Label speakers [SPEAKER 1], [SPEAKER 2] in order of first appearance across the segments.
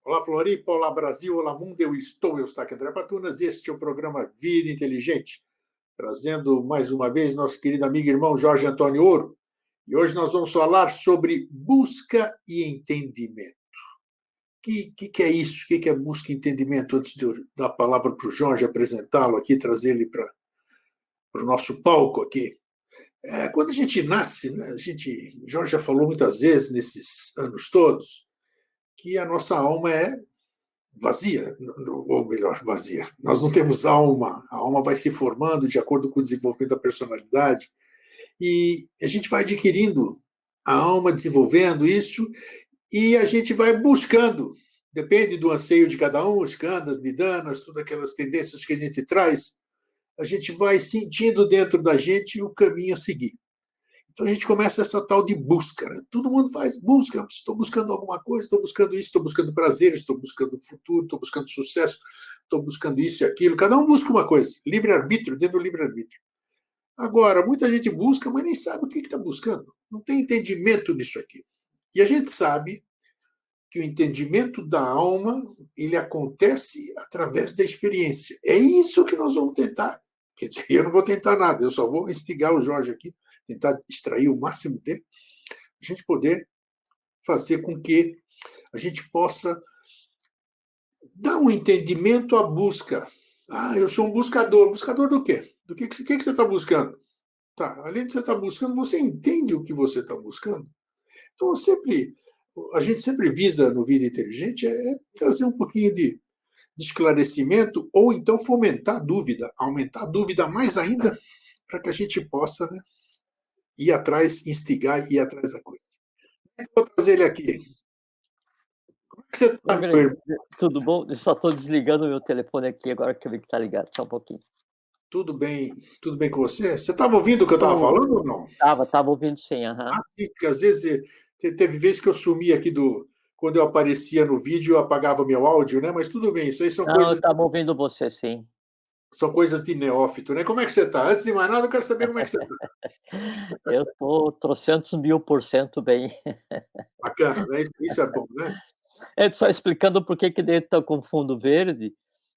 [SPEAKER 1] Olá, Floripa, olá, Brasil, olá, mundo, eu Eustáquio André Patunas, e este é o programa Vida Inteligente, trazendo mais uma vez nosso querido amigo e irmão Jorge Antônio Ouro. E hoje nós vamos falar sobre busca e entendimento. Que é isso? O que é busca e entendimento? Antes de eu dar a palavra para o Jorge, apresentá-lo aqui, trazer ele para o nosso palco aqui. Quando a gente nasce, né, Jorge já falou muitas vezes nesses anos todos, que a nossa alma é vazia, ou melhor, vazia. Nós não temos alma. A alma vai se formando de acordo com o desenvolvimento da personalidade e a gente vai adquirindo a alma, desenvolvendo isso e a gente vai buscando. Depende do anseio de cada um, os khandhas, nidanas, todas aquelas tendências que a gente traz, a gente vai sentindo dentro da gente o caminho a seguir. Então a gente começa essa tal de busca. Né? Todo mundo faz busca. Estou buscando alguma coisa, estou buscando isso, estou buscando prazer, estou buscando futuro, estou buscando sucesso, estou buscando isso e aquilo. Cada um busca uma coisa. Livre-arbítrio, dentro do livre-arbítrio. Agora, muita gente busca, mas nem sabe o que está buscando. Não tem entendimento nisso aqui. E a gente sabe que o entendimento da alma ele acontece através da experiência. É isso que nós vamos tentar. Quer dizer, eu não vou tentar nada, eu só vou instigar o Jorge aqui, tentar extrair o máximo dele, a gente poder fazer com que a gente possa dar um entendimento à busca. Ah, eu sou um buscador. Buscador do quê? Do que você está buscando? Tá, além de você estar buscando, você entende o que você está buscando? Então, a gente sempre visa no Vida Inteligente trazer um pouquinho de esclarecimento ou então fomentar a dúvida, aumentar a dúvida mais ainda para que a gente possa, né, ir atrás, instigar e ir atrás da coisa. Vou trazer ele aqui. Como é que você
[SPEAKER 2] Oi,
[SPEAKER 1] está, meu
[SPEAKER 2] Greg,
[SPEAKER 1] irmão?
[SPEAKER 2] tudo bom? Eu só estou desligando o meu telefone aqui agora que eu vi que está ligado, só um pouquinho.
[SPEAKER 1] Tudo bem com você? Você estava ouvindo o que eu estava
[SPEAKER 2] Oh,
[SPEAKER 1] falando ou não?
[SPEAKER 2] tava ouvindo sim, aham.
[SPEAKER 1] Sim, porque às vezes teve vezes que eu sumi aqui quando eu aparecia no vídeo, eu apagava meu áudio, né? Mas tudo bem, isso aí
[SPEAKER 2] Não, eu estava ouvindo você sim.
[SPEAKER 1] são coisas de neófito, né? Como é que você está? Antes de mais nada, eu quero saber como é que você está.
[SPEAKER 2] Eu estou trocentos mil por cento bem.
[SPEAKER 1] Bacana, né? Isso é bom, né?
[SPEAKER 2] É, só explicando por que dentro está com fundo verde,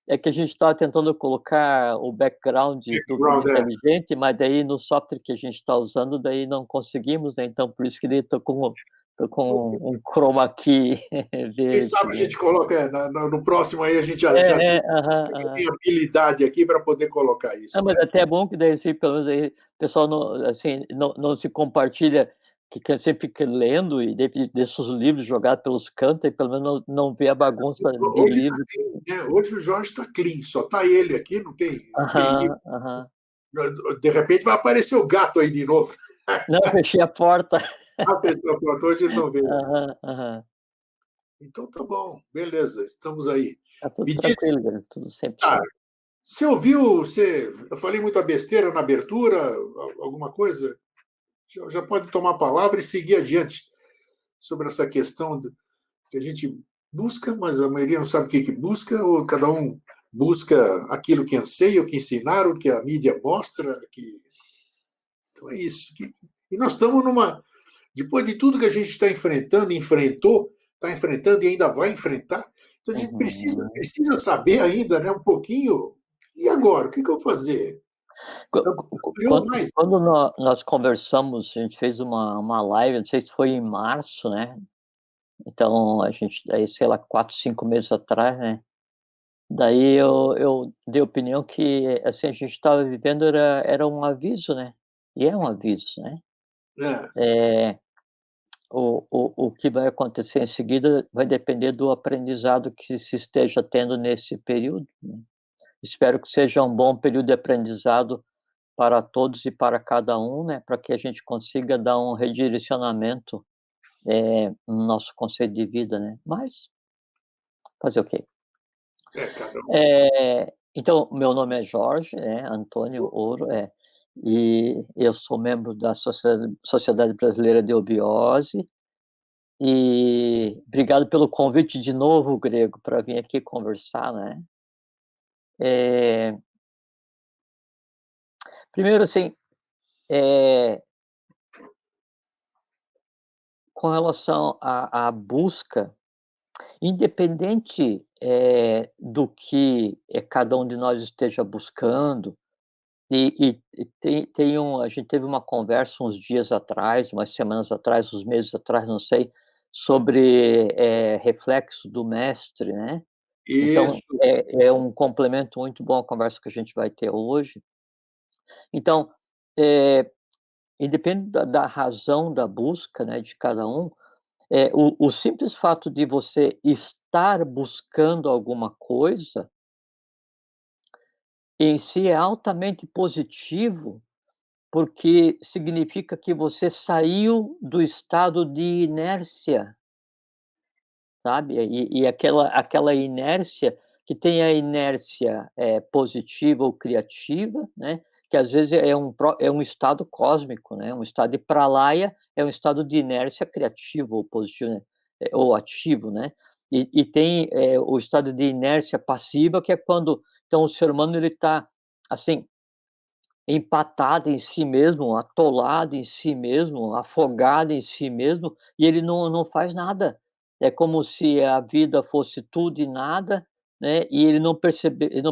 [SPEAKER 2] é que a gente estava tentando colocar o background do vídeo
[SPEAKER 1] Background,
[SPEAKER 2] inteligente, mas daí no software que a gente está usando, daí não conseguimos, né, então por isso que daí tô com um chroma key
[SPEAKER 1] Quem
[SPEAKER 2] verde,
[SPEAKER 1] sabe a
[SPEAKER 2] né.
[SPEAKER 1] gente coloca no próximo aí, a gente já
[SPEAKER 2] Aham,
[SPEAKER 1] tem
[SPEAKER 2] aham.
[SPEAKER 1] habilidade aqui para poder colocar
[SPEAKER 2] Ah,
[SPEAKER 1] isso,
[SPEAKER 2] mas
[SPEAKER 1] né?
[SPEAKER 2] até é bom que daí, assim, pelo menos aí o pessoal não, assim, não se compartilha, que sempre fica lendo e deixa os livros jogados pelos cantos e pelo menos não vê a bagunça de
[SPEAKER 1] Hoje está
[SPEAKER 2] livro.
[SPEAKER 1] clean, né? Hoje o Jorge está clean, só está ele aqui, não tem livro.
[SPEAKER 2] Aham, aham.
[SPEAKER 1] De repente vai aparecer o gato aí de novo.
[SPEAKER 2] Não, fechei a porta.
[SPEAKER 1] Atenção, pronto, hoje ele não veio.
[SPEAKER 2] Aham, aham.
[SPEAKER 1] Então tá bom, beleza, estamos aí.
[SPEAKER 2] Tá tudo
[SPEAKER 1] Me diz,
[SPEAKER 2] tranquilo, velho, tudo
[SPEAKER 1] cara,
[SPEAKER 2] 100%.
[SPEAKER 1] você ouviu, eu falei muita besteira na abertura, alguma coisa? Já pode tomar a palavra e seguir adiante sobre essa questão que a gente busca, mas a maioria não sabe o que busca, ou cada um busca aquilo que anseia, o que ensinaram, o que a mídia mostra. Então é isso. E nós estamos numa. Depois de tudo que a gente está enfrentando, está enfrentando e ainda vai enfrentar, então a gente
[SPEAKER 2] Uhum.
[SPEAKER 1] precisa saber ainda, né, um pouquinho. E agora? O que eu vou fazer?
[SPEAKER 2] Quan
[SPEAKER 1] Ampliou
[SPEAKER 2] quan
[SPEAKER 1] mais.
[SPEAKER 2] quando nós conversamos, a gente fez uma live, não sei se foi em março, né, então a gente daí, sei lá, 4, 5 meses atrás, né. Daí eu dei a opinião que, assim, a gente estava vivendo era um aviso, né, e é um aviso, né.
[SPEAKER 1] Né?
[SPEAKER 2] Eh, o que vai acontecer em seguida vai depender do aprendizado que se esteja tendo nesse período, né. Espero que seja um bom período de aprendizado para todos e para cada um, né, para que a gente consiga dar um redirecionamento, no nosso conceito de vida, né, mas fazer o quê?
[SPEAKER 1] Cada um.
[SPEAKER 2] Então, meu nome é Jorge, Antônio Ouro, e eu sou membro da Sociedade Brasileira de Obiose, e obrigado pelo convite de novo, Grego, para vir aqui conversar, né. Eh, primeiro, assim, eh, com relação à busca, independente do que cada um de nós esteja buscando, a gente teve uma conversa uns dias atrás, umas semanas atrás, uns meses atrás, não sei, sobre reflexo do mestre, né? Então,
[SPEAKER 1] Isso,
[SPEAKER 2] é um complemento muito bom à conversa que a gente vai ter hoje. Então, eh, independente da razão da busca, né, de cada um, o simples fato de você estar buscando alguma coisa, em si é altamente positivo, porque significa que você saiu do estado de inércia. Sabe, e aquela inércia que tem a inércia, positiva ou criativa, né, que às vezes é um estado cósmico, né, um estado de pralaya é um estado de inércia criativo ou positivo, né, ou ativo, né. E tem, o estado de inércia passiva, que é quando então o ser humano ele está, assim, empatado em si mesmo, atolado em si mesmo, afogado em si mesmo, e ele não faz nada. É como se a vida fosse tudo e nada, né, e ele não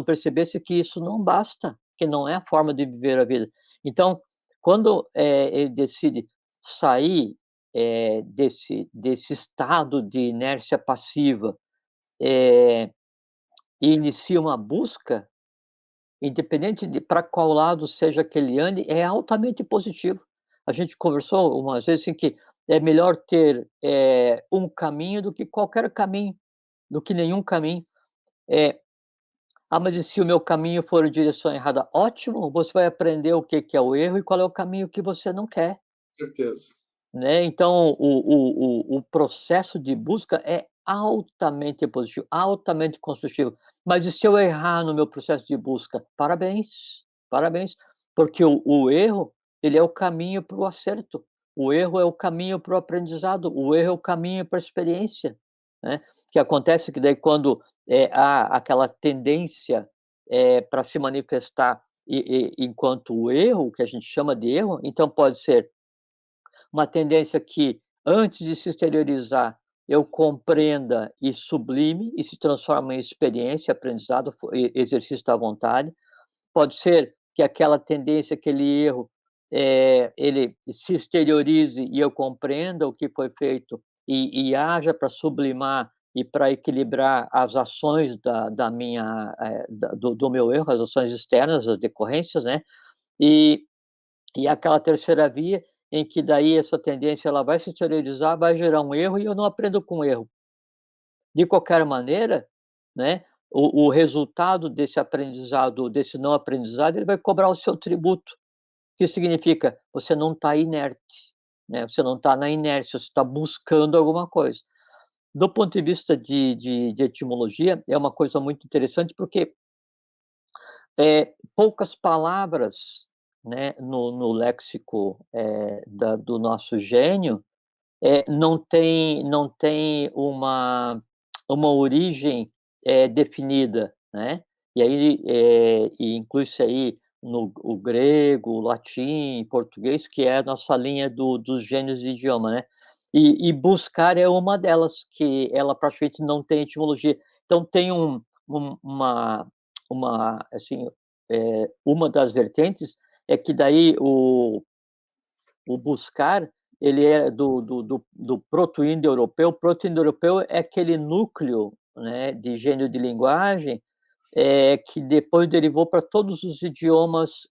[SPEAKER 2] percebesse que isso não basta, que não é a forma de viver a vida. Então, quando, ele decide sair, desse estado de inércia passiva, e inicia uma busca, independente de para qual lado seja que ele ande, é altamente positivo. A gente conversou umas vezes em que é melhor ter, um caminho do que qualquer caminho, do que nenhum caminho. Eh, mas e se o meu caminho for em direção errada? Ótimo, você vai aprender o que que é o erro e qual é o caminho que você não quer.
[SPEAKER 1] certeza.
[SPEAKER 2] Né, então o processo de busca é altamente positivo, altamente construtivo. Mas e se eu errar no meu processo de busca? Parabéns, parabéns, porque o erro, ele é o caminho para o acerto, o erro é o caminho para o aprendizado, o erro é o caminho para a experiência, né. Que acontece que daí quando, há aquela tendência, para se manifestar enquanto o erro, que a gente chama de erro, então pode ser uma tendência que, antes de se exteriorizar, eu compreenda e sublime e se transforma em experiência, aprendizado, exercício da vontade. Pode ser que aquela tendência, aquele erro, ele se exteriorize e eu compreenda o que foi feito e haja para sublimar e para equilibrar as ações da minha, do meu erro, as ações externas, as decorrências, né. E aquela terceira via, em que daí essa tendência ela vai se exteriorizar, vai gerar um erro e eu não aprendo com o erro. De qualquer maneira, né, o resultado desse aprendizado, desse não aprendizado, ele vai cobrar o seu tributo, que significa, você não está inerte, né, você não está na inércia, você está buscando alguma coisa. Do ponto de vista de etimologia, é uma coisa muito interessante, porque poucas palavras, né, no léxico, do nosso gênio, não tem uma origem, definida, né. E aí, e inclui-se aí no o grego, o latim, português, que é a nossa linha dos gênios de idioma, né. E buscar é uma delas, que ela praticamente não tem etimologia. Então tem assim, uma das vertentes é que daí o buscar, ele é do proto-indo-europeu. Proto-indo-europeu é aquele núcleo, né, de gênio de linguagem, que depois derivou para todos os idiomas,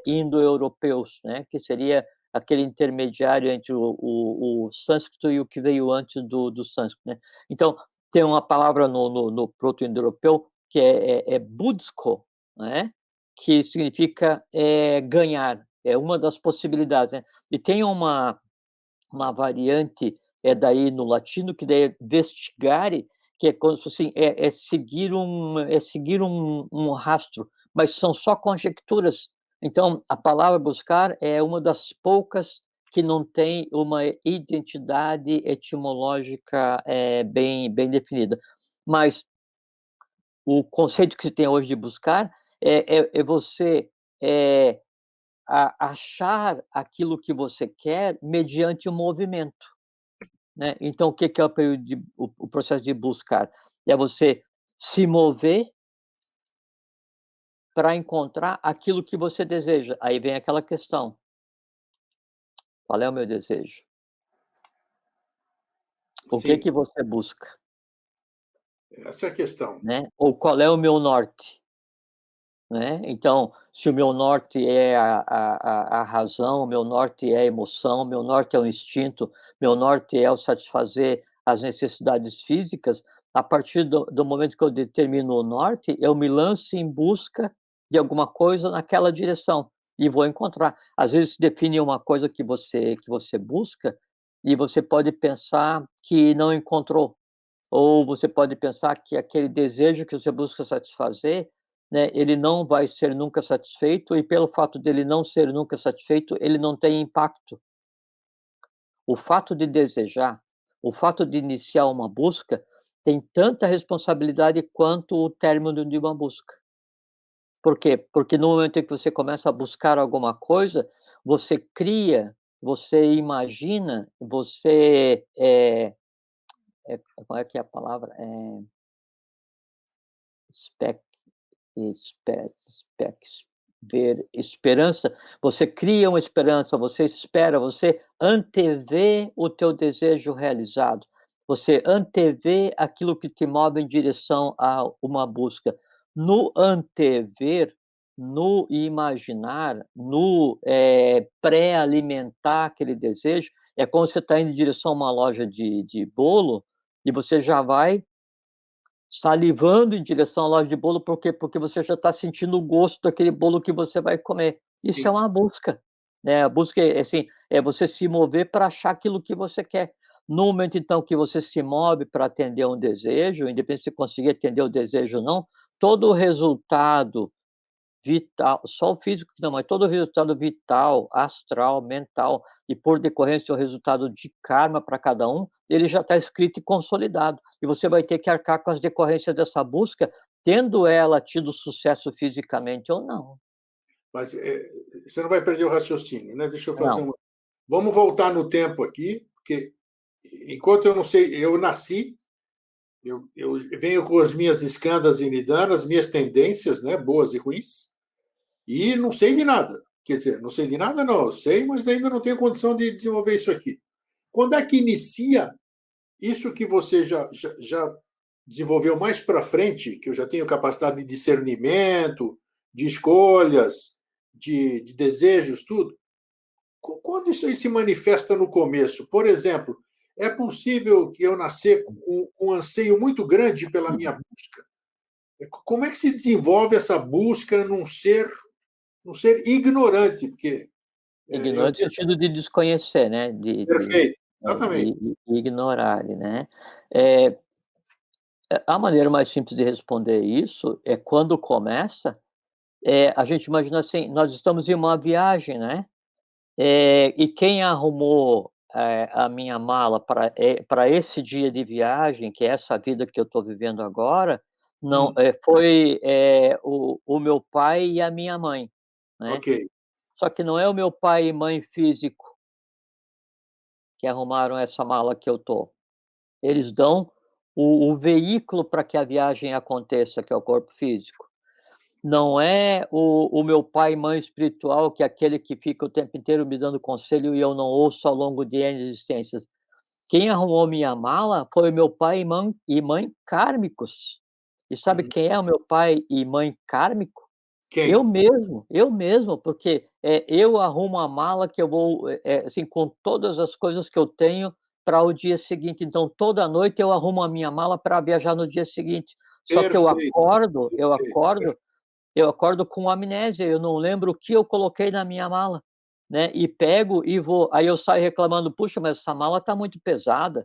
[SPEAKER 2] indo-europeus, né, que seria aquele intermediário entre o sânscrito e o que veio antes do sânscrito, né. Então, tem uma palavra no proto-indo-europeu que é budsko, né, que significa, ganhar, é uma das possibilidades, né. E tem uma variante, daí no latino, que daí é vestigare, que é como se fosse assim, é seguir um rastro, mas são só conjecturas. Então, a palavra buscar é uma das poucas que não tem uma identidade etimológica, bem definida. Mas o conceito que se tem hoje de buscar é você, eh, achar aquilo que você quer mediante o movimento. né? Então, o que é o período o processo de buscar? É você se mover para encontrar aquilo que você deseja. Aí vem aquela questão: qual é o meu desejo? O
[SPEAKER 1] Sim,
[SPEAKER 2] que você busca,
[SPEAKER 1] essa é a questão.
[SPEAKER 2] né? Ou qual é o meu norte, né? Então, se o meu norte é a razão, o meu norte é a emoção, o meu norte é o instinto, meu norte é o satisfazer as necessidades físicas, a partir do momento que eu determino o norte, eu me lanço em busca de alguma coisa naquela direção e vou encontrar. Às vezes se define uma coisa que você busca e você pode pensar que não encontrou, ou você pode pensar que aquele desejo que você busca satisfazer, né, ele não vai ser nunca satisfeito e pelo fato dele não ser nunca satisfeito, ele não tem impacto. O fato de desejar, o fato de iniciar uma busca, tem tanta responsabilidade quanto o término de uma busca. Por quê? Porque no momento em que você começa a buscar alguma coisa, você cria, você imagina, você, como é que é a palavra? Spec ver esperança, você cria uma esperança, você espera, você antevê o teu desejo realizado, você antevê aquilo que te move em direção a uma busca. No antever, no imaginar, no, pré-alimentar aquele desejo, é como você está indo em direção a uma loja de bolo, e você já vai salivando em direção à loja de bolo, por quê? Porque você já está sentindo o gosto daquele bolo que você vai comer. Isso é
[SPEAKER 1] Sim.
[SPEAKER 2] uma busca, né, a busca é assim, é você se mover para achar aquilo que você quer. No momento, então, que você se move para atender um desejo, independente se conseguir atender o desejo ou não, todo o resultado vital, só o físico que não, mas todo o resultado vital, astral, mental e por decorrência o resultado de karma para cada um, ele já está escrito e consolidado. E você vai ter que arcar com as decorrências dessa busca, tendo ela tido sucesso fisicamente ou não.
[SPEAKER 1] Mas você não vai perder o raciocínio, né? Deixa eu fazer
[SPEAKER 2] Não,
[SPEAKER 1] uma. Vamos voltar no tempo aqui, porque enquanto eu não sei, eu nasci, eu venho com as minhas escandas e nidanas, minhas tendências, né, boas e ruins, e não sei de nada. Quer dizer, não sei de nada, não, eu sei, mas ainda não tenho condição de desenvolver isso aqui. Quando é que inicia isso que você já desenvolveu mais para frente, que eu já tenho capacidade de discernimento, de escolhas, de desejos, tudo? Quando isso aí se manifesta no começo? Por exemplo, é possível que eu nascer com um anseio muito grande pela minha busca? Como é que se desenvolve essa busca num ser ignorante? Porque eu
[SPEAKER 2] ignorante no
[SPEAKER 1] tenho...
[SPEAKER 2] sentido de desconhecer, né,
[SPEAKER 1] Perfeito, exatamente.
[SPEAKER 2] de ignorar, né. Eh, a maneira mais simples de responder isso é quando começa, a gente imagina assim, nós estamos em uma viagem, né, e quem arrumou, a minha mala para esse dia de viagem, que é essa vida que eu estou vivendo agora, não, foi, o meu pai e a minha mãe, né.
[SPEAKER 1] Ok.
[SPEAKER 2] Só que não é o meu pai e mãe físico que arrumaram essa mala que eu tô. Eles dão o veículo para que a viagem aconteça, que é o corpo físico. Não é o meu pai e mãe espiritual, que é aquele que fica o tempo inteiro me dando conselho e eu não ouço ao longo de N existências. Quem arrumou minha mala foi o meu pai e mãe kármicos. E sabe
[SPEAKER 1] Uhum.
[SPEAKER 2] quem é o meu pai e mãe kármico?
[SPEAKER 1] Quem?
[SPEAKER 2] Eu mesmo, porque, eu arrumo a mala que eu vou, assim, com todas as coisas que eu tenho para o dia seguinte. Então, toda noite eu arrumo a minha mala para viajar no dia seguinte. Só que eu
[SPEAKER 1] Perfeito,
[SPEAKER 2] acordo eu
[SPEAKER 1] perfeito.
[SPEAKER 2] acordo eu acordo com amnésia, eu não lembro o que eu coloquei na minha mala, né, e pego e vou, aí eu saio reclamando: "Puxa, mas essa mala está muito pesada,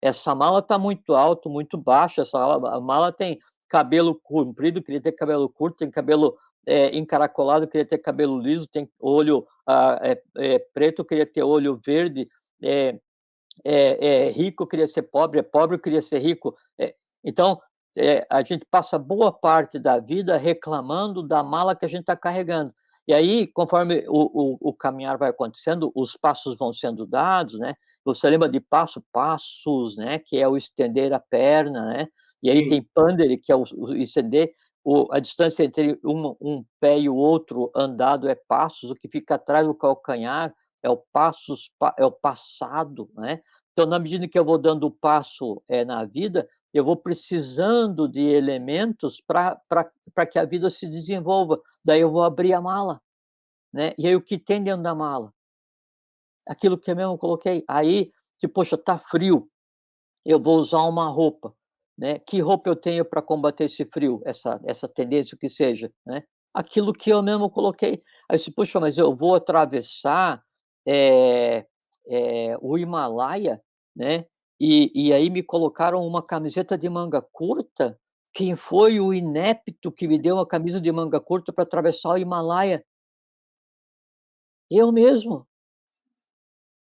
[SPEAKER 2] essa mala está muito alto, muito baixo, essa a mala tem cabelo comprido, queria ter cabelo curto, tem cabelo, encaracolado, queria ter cabelo liso, tem olho, preto, queria ter olho verde, eh rico, queria ser pobre, é pobre, queria ser rico". Então, a gente passa boa parte da vida reclamando da mala que a gente está carregando. E aí, conforme o caminhar vai acontecendo, os passos vão sendo dados, né? Você lembra de passos, né? Que é o estender a perna, né? E aí
[SPEAKER 1] Sim.
[SPEAKER 2] tem pandere, que é o estender, a distância entre um pé e o outro andado é passos, o que fica atrás do calcanhar é o passos, é o passado, né? Então, na medida que eu vou dando o passo na vida, eu vou precisando de elementos para que a vida se desenvolva. Daí eu vou abrir a mala, né? E aí o que tem dentro da mala? Aquilo que eu mesmo coloquei. Aí, tipo, poxa, tá frio, eu vou usar uma roupa, né? Que roupa eu tenho para combater esse frio, essa tendência, o que seja, né? Aquilo que eu mesmo coloquei. Aí se puxa, mas eu vou atravessar o Himalaia, né? E aí me colocaram uma camiseta de manga curta. Quem foi o inepto que me deu uma camisa de manga curta para atravessar o Himalaia? Eu mesmo,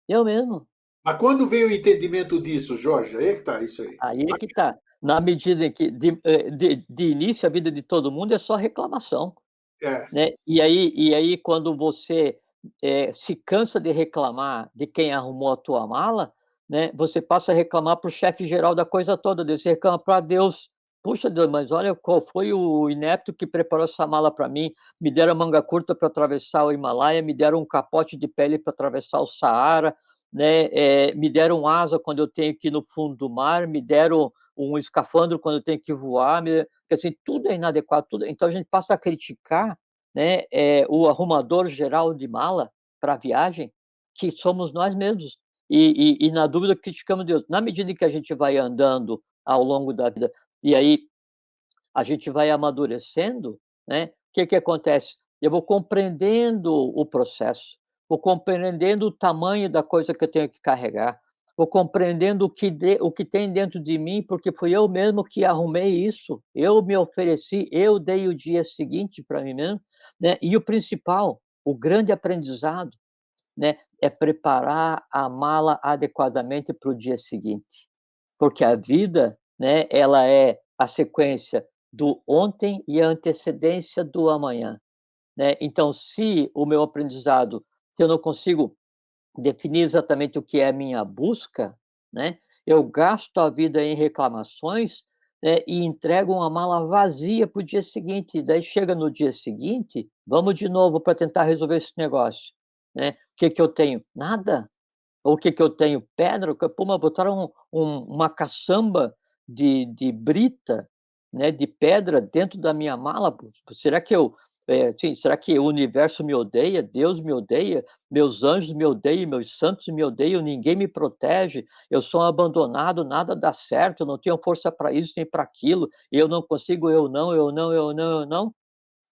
[SPEAKER 2] eu mesmo.
[SPEAKER 1] Mas quando veio o entendimento disso, Jorge? Aí é que tá isso aí.
[SPEAKER 2] Aí é que tá. Na medida em que de início a vida de todo mundo é só reclamação,
[SPEAKER 1] É.
[SPEAKER 2] né. E aí quando você, se cansa de reclamar de quem arrumou a tua mala, né, você passa a reclamar para o chefe geral da coisa toda, daí você reclama para Deus: "Puxa Deus, mas olha qual foi o inepto que preparou essa mala para mim, me deram manga curta para atravessar o Himalaia, me deram um capote de pele para atravessar o Saara, né, me deram asa quando eu tenho que ir no fundo do mar, me deram um escafandro quando eu tenho que voar", quer dizer, tudo é inadequado, tudo então a gente passa a criticar, né, o arrumador geral de mala para a viagem, que somos nós mesmos. E na dúvida criticamos Deus. Na medida em que a gente vai andando ao longo da vida, e aí a gente vai amadurecendo, né, o que que acontece? Eu vou compreendendo o processo, vou compreendendo o tamanho da coisa que eu tenho que carregar, vou compreendendo o que tem dentro de mim, porque fui eu mesmo que arrumei isso, eu me ofereci, eu dei o dia seguinte para mim mesmo, né, e o principal, o grande aprendizado, né, é preparar a mala adequadamente para o dia seguinte. Porque a vida, né, ela é a sequência do ontem e a antecedência do amanhã, né. Então, se o meu aprendizado, se eu não consigo definir exatamente o que é a minha busca, né, eu gasto a vida em reclamações, né, e entrego uma mala vazia para o dia seguinte, e daí chega no dia seguinte, vamos de novo para tentar resolver esse negócio, né. O que que eu tenho? Nada. Ou o que que eu tenho? Pedra, pô, mas botaram uma caçamba de brita, né, de pedra dentro da minha mala, pô, será que sim, será que o universo me odeia, Deus me odeia, meus anjos me odeiam, meus santos me odeiam, ninguém me protege, eu sou um abandonado, nada dá certo, eu não tenho força para isso nem para aquilo, eu não consigo, eu não, eu não, eu não, eu não.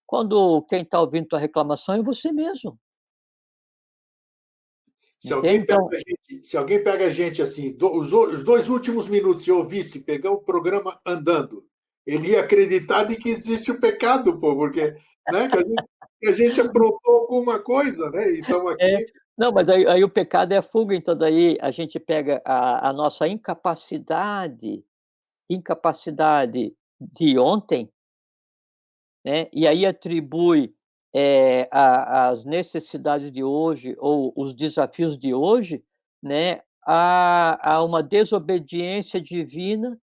[SPEAKER 2] Quando quem está ouvindo tua reclamação é você mesmo,
[SPEAKER 1] Se
[SPEAKER 2] entende?
[SPEAKER 1] alguém pega
[SPEAKER 2] Então
[SPEAKER 1] a gente, se alguém pega a gente assim, os dois últimos minutos e ouvisse pegar o programa andando, ele ia acreditar de que existe o pecado, pô, porque, né, que a gente aprontou alguma coisa, né? E estamos
[SPEAKER 2] é,
[SPEAKER 1] aqui.
[SPEAKER 2] não, mas aí o pecado é a fuga, então daí a gente pega a nossa incapacidade de ontem, né, e aí atribui, a as necessidades de hoje ou os desafios de hoje, né, a uma desobediência divina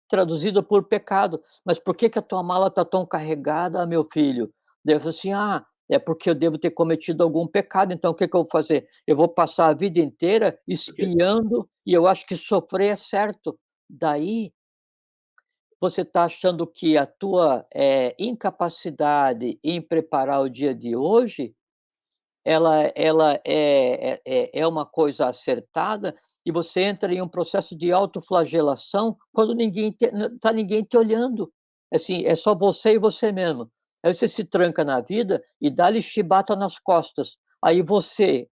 [SPEAKER 2] traduzida por pecado. "Mas por que que a tua mala está tão carregada, meu filho?" Daí eu falei assim: "Ah, é porque eu devo ter cometido algum pecado, então o que que eu vou fazer? Eu vou passar a vida inteira
[SPEAKER 1] Porque,
[SPEAKER 2] espiando e eu acho que sofrer é certo." Daí, você está achando que a tua, incapacidade em preparar o dia de hoje ela é uma coisa acertada, e você entra em um processo de autoflagelação quando ninguém te olhando. Assim, é só você e você mesmo. Aí você se tranca na vida e dá-lhe chibata nas costas. Aí você,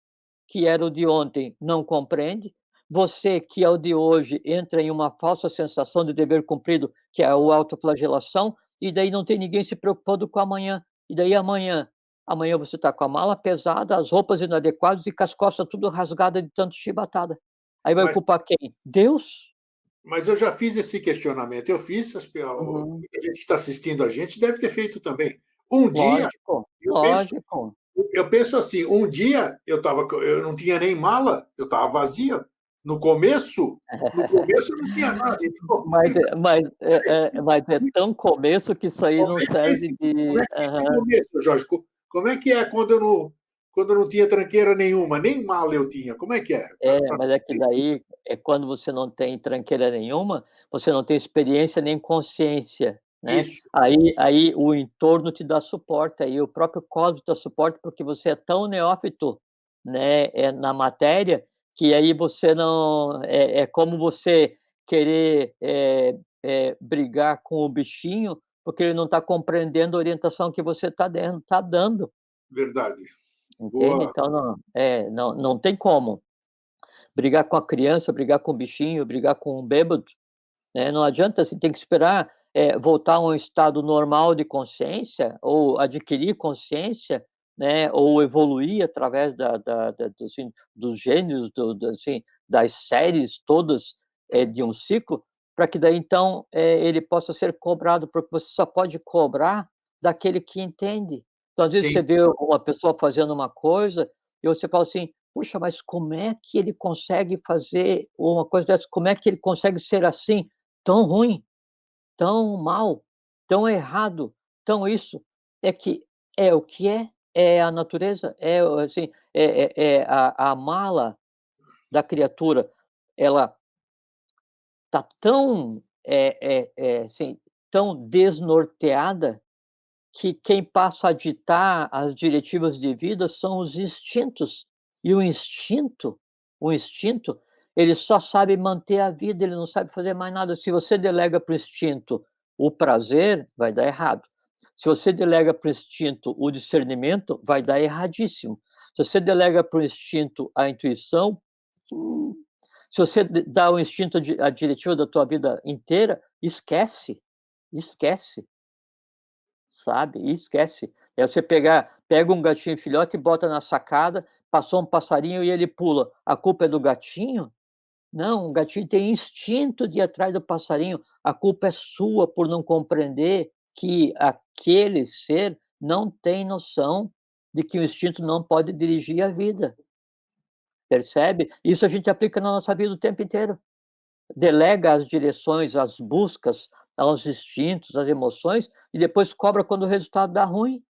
[SPEAKER 2] que era o de ontem, não compreende, você, que é o de hoje, entra em uma falsa sensação de dever cumprido, que é a autoflagelação, e daí não tem ninguém se preocupando com amanhã. E daí amanhã você está com a mala pesada, as roupas inadequadas e com as costas tudo rasgada de tanto chibatada. Aí vai
[SPEAKER 1] mas,
[SPEAKER 2] culpar quem? Deus?
[SPEAKER 1] mas eu já fiz esse questionamento. Eu fiz,
[SPEAKER 2] Uhum.
[SPEAKER 1] a gente que está assistindo a gente deve ter feito também. Um dia
[SPEAKER 2] Lógico.
[SPEAKER 1] Eu penso,
[SPEAKER 2] Lógico.
[SPEAKER 1] eu penso assim, um dia eu não tinha nem mala, eu estava vazia. No começo, eu não tinha nada. Então,
[SPEAKER 2] Mas é tão começo que isso aí não serve
[SPEAKER 1] como
[SPEAKER 2] de.
[SPEAKER 1] é que é esse
[SPEAKER 2] Aham.
[SPEAKER 1] começo, Jorge? Como é que é quando eu não tinha tranqueira nenhuma, nem mala eu tinha? Como é que é?
[SPEAKER 2] Mas é que daí, quando você não tem tranqueira nenhuma, você não tem experiência nem consciência, né.
[SPEAKER 1] Isso,
[SPEAKER 2] Aí o entorno te dá suporte, aí o próprio cosmos dá suporte, porque você é tão neófito, né, na matéria, que aí você não é como você querer, brigar com o bichinho, porque ele não está compreendendo a orientação que você está dando,
[SPEAKER 1] verdade.
[SPEAKER 2] entende.
[SPEAKER 1] Boa.
[SPEAKER 2] Então não tem como. Brigar com a criança, brigar com o bichinho, brigar com o bêbado, né, não adianta, assim, tem que esperar, voltar a um estado normal de consciência, ou adquirir consciência, né, ou evoluir através assim, dos gênios, assim, das séries todas, de um ciclo, para que daí então, ele possa ser cobrado, porque você só pode cobrar daquele que entende. Então, às vezes,
[SPEAKER 1] Sim,
[SPEAKER 2] você vê uma pessoa fazendo uma coisa, e você fala assim: "Puxa, mas como é que ele consegue fazer uma coisa dessa? Como é que ele consegue ser assim, tão ruim, tão mal, tão errado, tão isso?" É que é o que é a natureza, é o assim, a mala da criatura, ela tá tão, assim, tão desnorteada, que quem passa a ditar as diretivas de vida são os instintos. E o instinto, ele só sabe manter a vida, ele não sabe fazer mais nada. Se você delega para o instinto o prazer, vai dar errado. Se você delega para o instinto o discernimento, vai dar erradíssimo. Se você delega para o instinto a intuição, hum, se você dá ao instinto a diretiva da tua vida inteira, esquece, esquece. Sabe, e esquece. É você pega um gatinho filhote e bota na sacada, passou um passarinho e ele pula. A culpa é do gatinho? Não, o gatinho tem instinto de ir atrás do passarinho. A culpa é sua por não compreender que aquele ser não tem noção de que o instinto não pode dirigir a vida, percebe? Isso a gente aplica na nossa vida o tempo inteiro. Delega as direções, as buscas aos instintos, às emoções, e depois cobra quando o resultado dá ruim.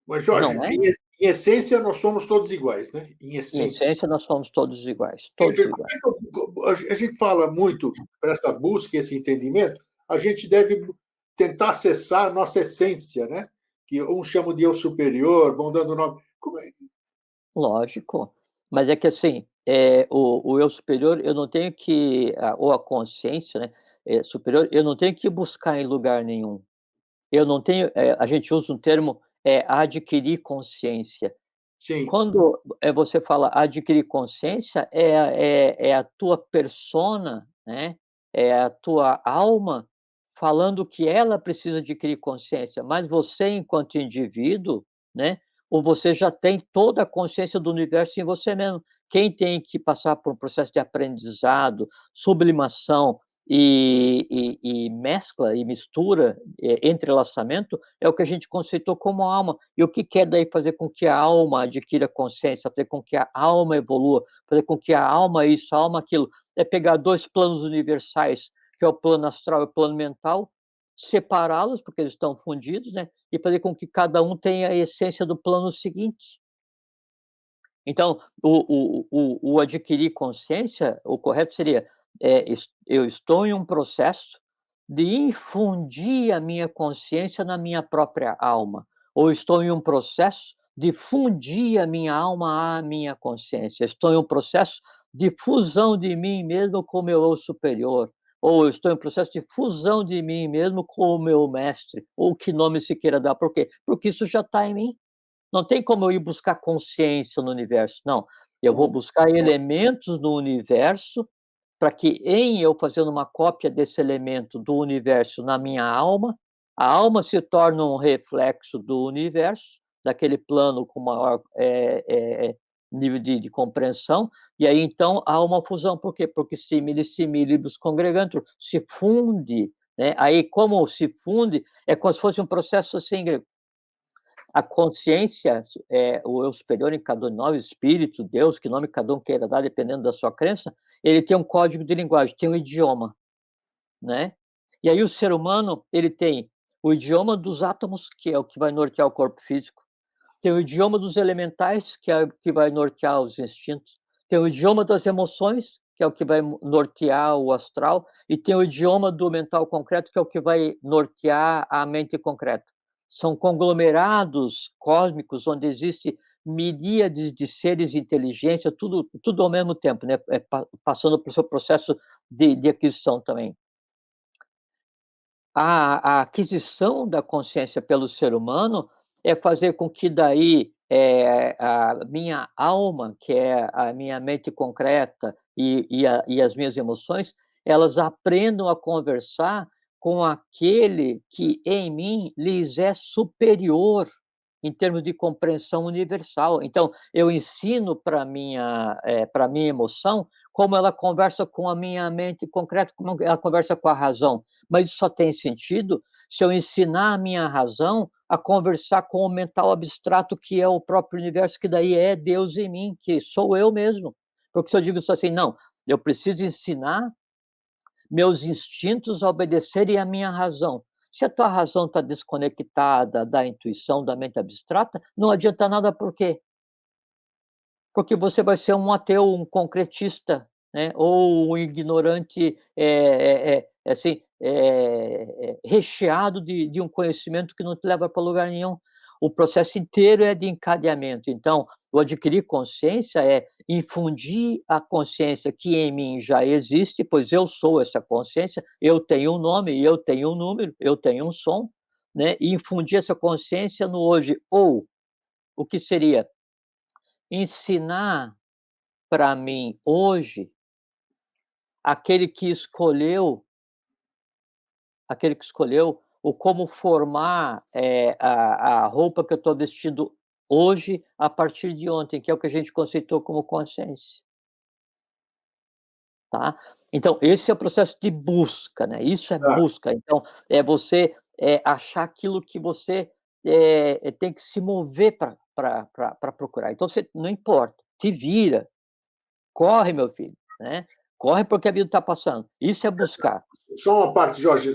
[SPEAKER 1] mas Jorge,
[SPEAKER 2] Não é?
[SPEAKER 1] em essência nós somos todos iguais, né? Em
[SPEAKER 2] Em
[SPEAKER 1] essência.
[SPEAKER 2] essência, nós somos todos iguais,
[SPEAKER 1] Quer
[SPEAKER 2] todos
[SPEAKER 1] dizer, como
[SPEAKER 2] iguais.
[SPEAKER 1] é que a gente fala muito para essa busca, esse entendimento, a gente deve tentar acessar a nossa essência, né? Que uns chamam de eu superior, vão dando nome. Como é?
[SPEAKER 2] Lógico. Mas é que assim, o eu superior, eu não tenho que ou a consciência, né, superior, eu não tenho que buscar em lugar nenhum. Eu não tenho, a gente usa um termo, adquirir consciência.
[SPEAKER 1] Sim,
[SPEAKER 2] Quando, você fala adquirir consciência, é a tua persona, né, é a tua alma falando que ela precisa adquirir consciência, mas você enquanto indivíduo, né, ou você já tem toda a consciência do universo em você mesmo. Quem tem que passar por um processo de aprendizado, sublimação e mescla e mistura, entrelaçamento, é o que a gente conceitou como alma. E o que quer daí fazer com que a alma adquira consciência, fazer com que a alma evolua, fazer com que a alma isso, a alma aquilo, é pegar 2 planos universais, que é o plano astral e o plano mental, separá-los, porque eles estão fundidos, né, e fazer com que cada um tenha a essência do plano seguinte. Então, o adquirir consciência, o correto seria, eu estou em um processo de infundir a minha consciência na minha própria alma, ou estou em um processo de fundir a minha alma à minha consciência, estou em um processo de fusão de mim mesmo com o meu eu superior, ou eu estou em um processo de fusão de mim mesmo com o meu mestre, ou que nome se queira dar, por quê? Porque isso já está em mim. Não tem como eu ir buscar consciência no universo, não. Eu vou
[SPEAKER 1] bom,
[SPEAKER 2] buscar elementos no universo, para que em eu fazendo uma cópia desse elemento do universo na minha alma, a alma se torna um reflexo do universo, daquele plano com maior, nível de compreensão, e aí então há uma fusão. Por quê? Porque similis similibus congregantur, se funde, né. Aí como se funde, é como se fosse um processo assim, a consciência, o eu superior em cada um de nós, o espírito, Deus, que nome cada um queira dar, dependendo da sua crença, ele tem um código de linguagem, tem um idioma, né? E aí o ser humano, ele tem o idioma dos átomos, que é o que vai nortear o corpo físico, tem o idioma dos elementais, que é o que vai nortear os instintos, tem o idioma das emoções, que é o que vai nortear o astral, e tem o idioma do mental concreto, que é o que vai nortear a mente concreta. São conglomerados cósmicos onde existe miríades de seres de inteligência, tudo ao mesmo tempo, né? Passando pelo seu processo de aquisição também. A aquisição da consciência pelo ser humano é fazer com que daí a minha alma, que é a minha mente concreta e as minhas emoções, elas aprendam a conversar com aquele que em mim lhes é superior em termos de compreensão universal. Então, eu ensino para para minha emoção como ela conversa com a minha mente concreta, como ela conversa com a razão. Mas isso só tem sentido se eu ensinar a minha razão a conversar com o mental abstrato, que é o próprio universo, que daí é Deus em mim, que sou eu mesmo. Porque se eu digo isso assim, não, eu preciso ensinar meus instintos a obedecerem à minha razão. Se a tua razão está desconectada da intuição, da mente abstrata, não adianta nada, por quê? Porque você vai ser um ateu, um concretista, né? Ou um ignorante, assim, recheado de um conhecimento que não te leva para lugar nenhum. O processo inteiro é de encadeamento. Então, o adquirir consciência é infundir a consciência que em mim já existe, pois eu sou essa consciência, eu tenho um nome, eu tenho um número, eu tenho um som, né? E infundir essa consciência no hoje. Ou, o que seria? Ensinar para mim hoje, aquele que escolheu o como formar, a roupa que eu estou vestindo hoje, a partir de ontem, que é o que a gente conceitou como consciência. Tá? Então, esse é o processo de busca, né? Isso é
[SPEAKER 1] Tá.
[SPEAKER 2] busca. Então, é você achar aquilo que você tem que se mover para procurar. Então, você não importa, te vira, corre, meu filho, né? Corre porque a vida está passando. Isso é buscar.
[SPEAKER 1] Só uma parte, Jorge,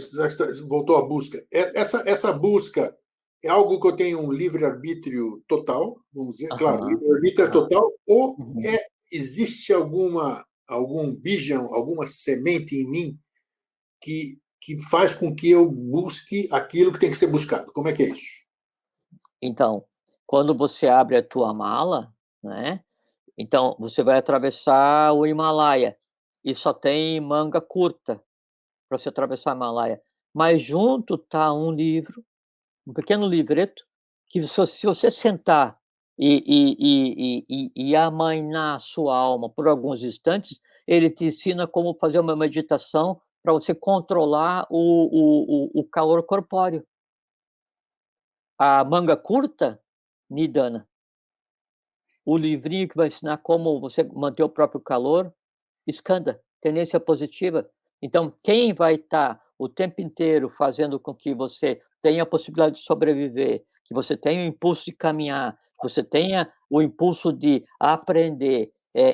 [SPEAKER 1] voltou à busca. Essa busca é algo que eu tenho um livre-arbítrio total, vamos dizer, claro,
[SPEAKER 2] Aham,
[SPEAKER 1] livre-arbítrio é
[SPEAKER 2] aham.
[SPEAKER 1] total, ou
[SPEAKER 2] Uhum.
[SPEAKER 1] existe algum bijan, alguma semente em mim que faz com que eu busque aquilo que tem que ser buscado? Como é que é isso?
[SPEAKER 2] Então, quando você abre a tua mala, né, então você vai atravessar o Himalaia e só tem manga curta para você atravessar o Himalaia, mas junto tá um livro, um pequeno livreto, que se você sentar e amainar a sua alma por alguns instantes, ele te ensina como fazer uma meditação para você controlar o calor corpóreo. A manga curta, Nidana. O livrinho que vai ensinar como você manter o próprio calor, Skanda, tendência positiva. Então, quem vai estar o tempo inteiro fazendo com que você tenha a possibilidade de sobreviver, que você tenha o impulso de caminhar, que você tenha o impulso de aprender,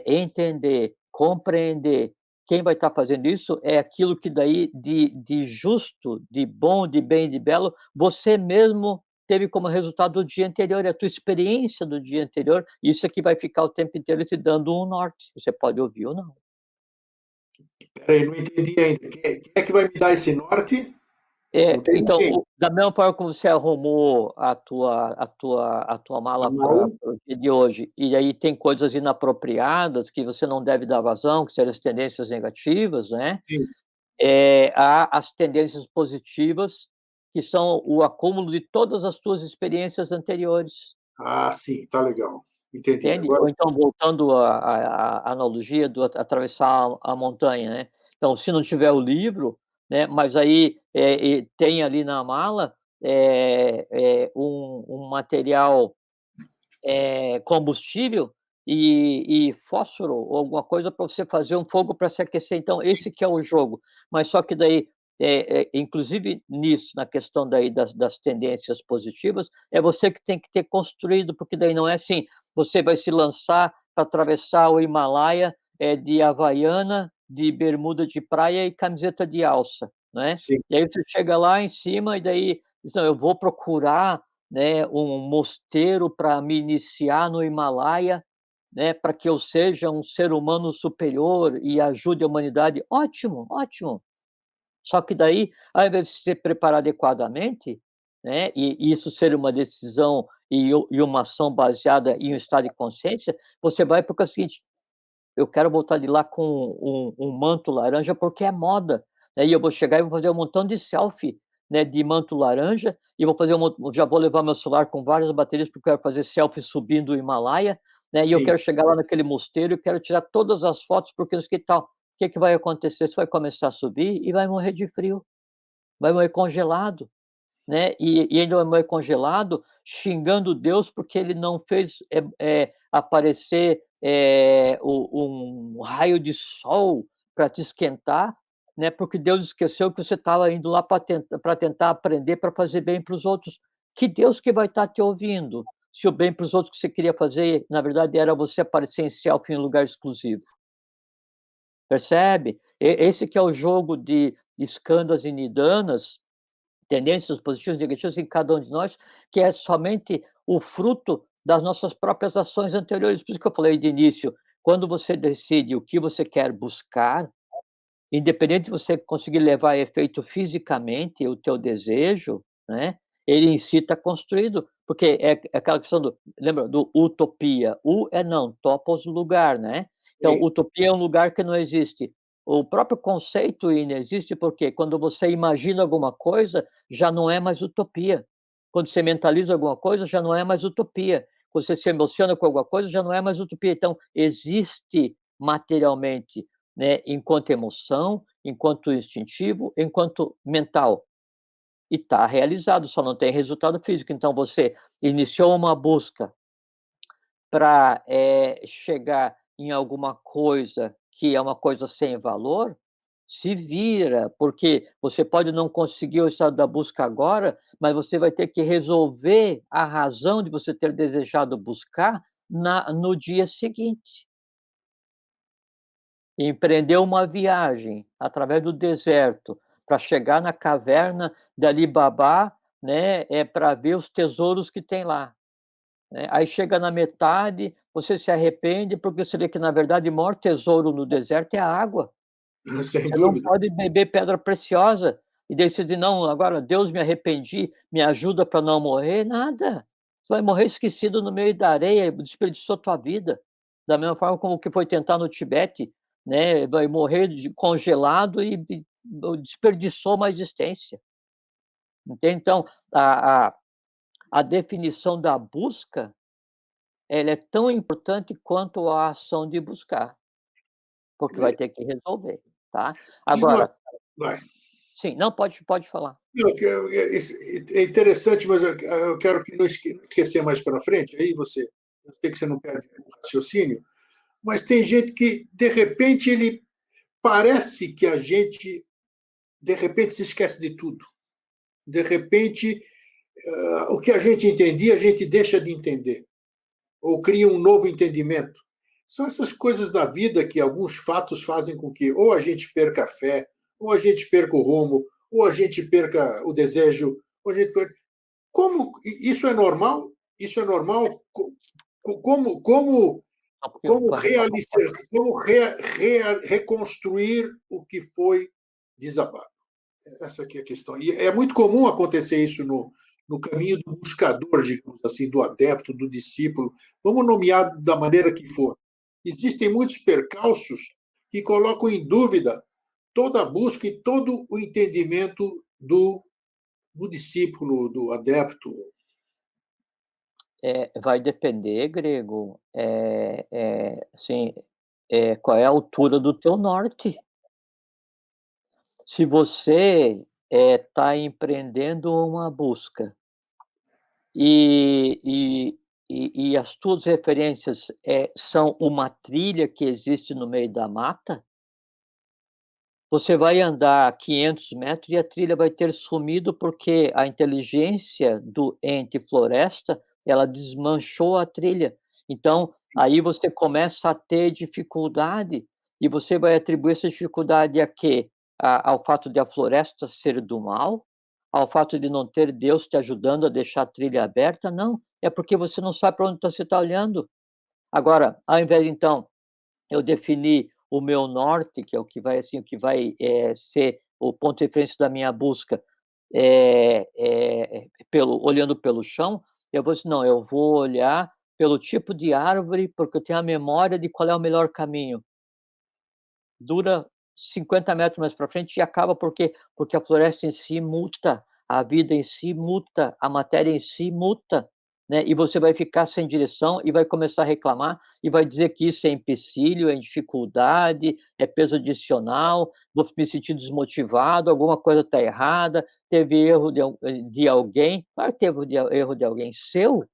[SPEAKER 2] entender, compreender, quem vai estar fazendo isso é aquilo que daí de justo, de bom, de bem, de belo, você mesmo teve como resultado do dia anterior, é a tua experiência do dia anterior, isso é que vai ficar o tempo inteiro te dando um norte, você pode ouvir ou não.
[SPEAKER 1] Peraí, não entendi ainda. Quem é que vai me dar esse norte? Não tem
[SPEAKER 2] Então,
[SPEAKER 1] ninguém.
[SPEAKER 2] da mesma forma como você arrumou a tua
[SPEAKER 1] A
[SPEAKER 2] mala para
[SPEAKER 1] mala?
[SPEAKER 2] o dia de hoje, e aí tem coisas inapropriadas que você não deve dar vazão, que seriam as tendências negativas, né?
[SPEAKER 1] Sim.
[SPEAKER 2] Há as tendências positivas, que são o acúmulo de todas as tuas experiências anteriores.
[SPEAKER 1] Ah, sim, tá legal. Entendi.
[SPEAKER 2] Entende?
[SPEAKER 1] Agora,
[SPEAKER 2] Ou então, voltando à analogia do atravessar a montanha, né. Então, se não tiver o livro, né, mas aí, tem ali na mala, um material, combustível e fósforo ou alguma coisa para você fazer um fogo para se aquecer. Então esse que é o jogo. Mas só que daí inclusive nisso, na questão daí das tendências positivas, é você que tem que ter construído, porque daí não é assim, você vai se lançar para atravessar o Himalaia de havaiana, de bermuda de praia e camiseta de alça, né?
[SPEAKER 1] Sim,
[SPEAKER 2] E aí você chega lá em cima e daí diz: "Não, eu vou procurar, né, um mosteiro para me iniciar no Himalaia, né, para que eu seja um ser humano superior e ajude a humanidade". Ótimo, ótimo. Só que daí, ao invés de se preparar adequadamente, né, e isso ser uma decisão e uma ação baseada em um estado de consciência, você vai porque é o seguinte: "Eu quero voltar de lá com um manto laranja, porque é moda", né, e eu vou chegar e vou fazer um montão de selfie, né, de manto laranja, e vou fazer já vou levar meu celular com várias baterias, porque eu quero fazer selfie subindo o Himalaia, né, e eu
[SPEAKER 1] sim.
[SPEAKER 2] quero chegar lá naquele mosteiro e quero tirar todas as fotos, porque não sei o que tal. O que que vai acontecer? Você vai começar a subir e vai morrer de frio, vai morrer congelado, né, e ainda vai morrer congelado xingando Deus porque ele não fez, aparecer, um raio de sol para te esquentar, né, porque Deus esqueceu que você estava indo lá para tentar aprender para fazer bem para os outros. Que Deus que vai estar te ouvindo, se o bem para os outros que você queria fazer, na verdade, era você aparecer em selfie em lugar exclusivo, percebe? Esse que é o jogo de escândalos e nidanas, tendências positivas e negativas em cada um de nós, que é somente o fruto das nossas próprias ações anteriores. Por isso que eu falei de início, quando você decide o que você quer buscar, independente de você conseguir levar a efeito fisicamente o teu desejo, né, ele em si está construído, porque é aquela questão do lembra do utopia, é não, topos lugar, né. Então
[SPEAKER 1] Sim.
[SPEAKER 2] utopia é um lugar que não existe. O próprio conceito inexiste, porque quando você imagina alguma coisa, já não é mais utopia. Quando você mentaliza alguma coisa, já não é mais utopia. Quando você se emociona com alguma coisa, já não é mais utopia. Então existe materialmente, né, enquanto emoção, enquanto instintivo, enquanto mental. E está realizado, só não tem resultado físico. Então você iniciou uma busca para, chegar em alguma coisa que é uma coisa sem valor, se vira, porque você pode não conseguir o estado da busca agora, mas você vai ter que resolver a razão de você ter desejado buscar no dia seguinte. Empreendeu uma viagem através do deserto para chegar na caverna de Ali Babá, né, para ver os tesouros que tem lá, né. Aí chega na metade, você se arrepende, porque você vê que na verdade o maior tesouro no deserto é a água.
[SPEAKER 1] Sem
[SPEAKER 2] Você não
[SPEAKER 1] dúvida.
[SPEAKER 2] pode beber pedra preciosa, e daí você diz: "Não, agora Deus, me arrependi, me ajuda para não morrer", nada. Você vai morrer esquecido no meio da areia, desperdiçou tua vida. Da mesma forma como que foi tentar no Tibete, né, vai morrer congelado e desperdiçou uma existência, entende. Então, a a a definição da busca, ela é tão importante quanto a ação de buscar, porque vai
[SPEAKER 1] É,
[SPEAKER 2] ter que resolver, tá.
[SPEAKER 1] diz uma
[SPEAKER 2] Agora
[SPEAKER 1] vai.
[SPEAKER 2] sim, não, pode falar.
[SPEAKER 1] Não, que é interessante, mas eu quero que não esquecer mais para frente, aí você eu sei que você não perde o raciocínio, mas tem gente que, de repente, ele parece que a gente, de repente, se esquece de tudo. De repente, o que a gente entendia, a gente deixa de entender, ou cria um novo entendimento. São essas coisas da vida que alguns fatos fazem com que ou a gente perca a fé, ou a gente perca o rumo, ou a gente perca o desejo, ou a gente perca... Como isso é normal? Isso é normal?
[SPEAKER 2] Só um pouquinho,
[SPEAKER 1] Como realizar, como reconstruir o que foi desabado? Essa aqui é a questão. E é muito comum acontecer isso no caminho do buscador, digamos assim, do adepto, do discípulo. Vamos nomear da maneira que for. Existem muitos percalços que colocam em dúvida toda a busca e todo o entendimento do discípulo, do adepto.
[SPEAKER 2] Vai depender, grego, assim, qual é a altura do teu norte. Se você, está empreendendo uma busca e e e as tuas referências, são uma trilha que existe no meio da mata, Você vai andar 500 metros e a trilha vai ter sumido, porque a inteligência do ente floresta, ela desmanchou a trilha. Então,
[SPEAKER 1] Sim.
[SPEAKER 2] aí você começa a ter dificuldade, e você vai atribuir essa dificuldade a quê? Ao fato de a floresta ser do mal? Ao fato de não ter Deus te ajudando a deixar a trilha aberta? Não, é porque você não sabe para onde você está olhando. Agora, ao invés, então, eu defini o meu norte, que é o que vai, assim, o que vai, ser o ponto de referência da minha busca, pelo olhando pelo chão, eu vou assim: "Não, eu vou olhar pelo tipo de árvore, porque eu tenho a memória de qual é o melhor caminho". Dura 50 metros mais para frente e acaba, porque a floresta em si muta, a vida em si muta, a matéria em si muta, né, e você vai ficar sem direção e vai começar a reclamar e vai dizer que isso é empecilho, é dificuldade, é peso adicional, vou me sentir desmotivado, alguma coisa está errada, teve erro de alguém. Claro que teve erro de alguém seu.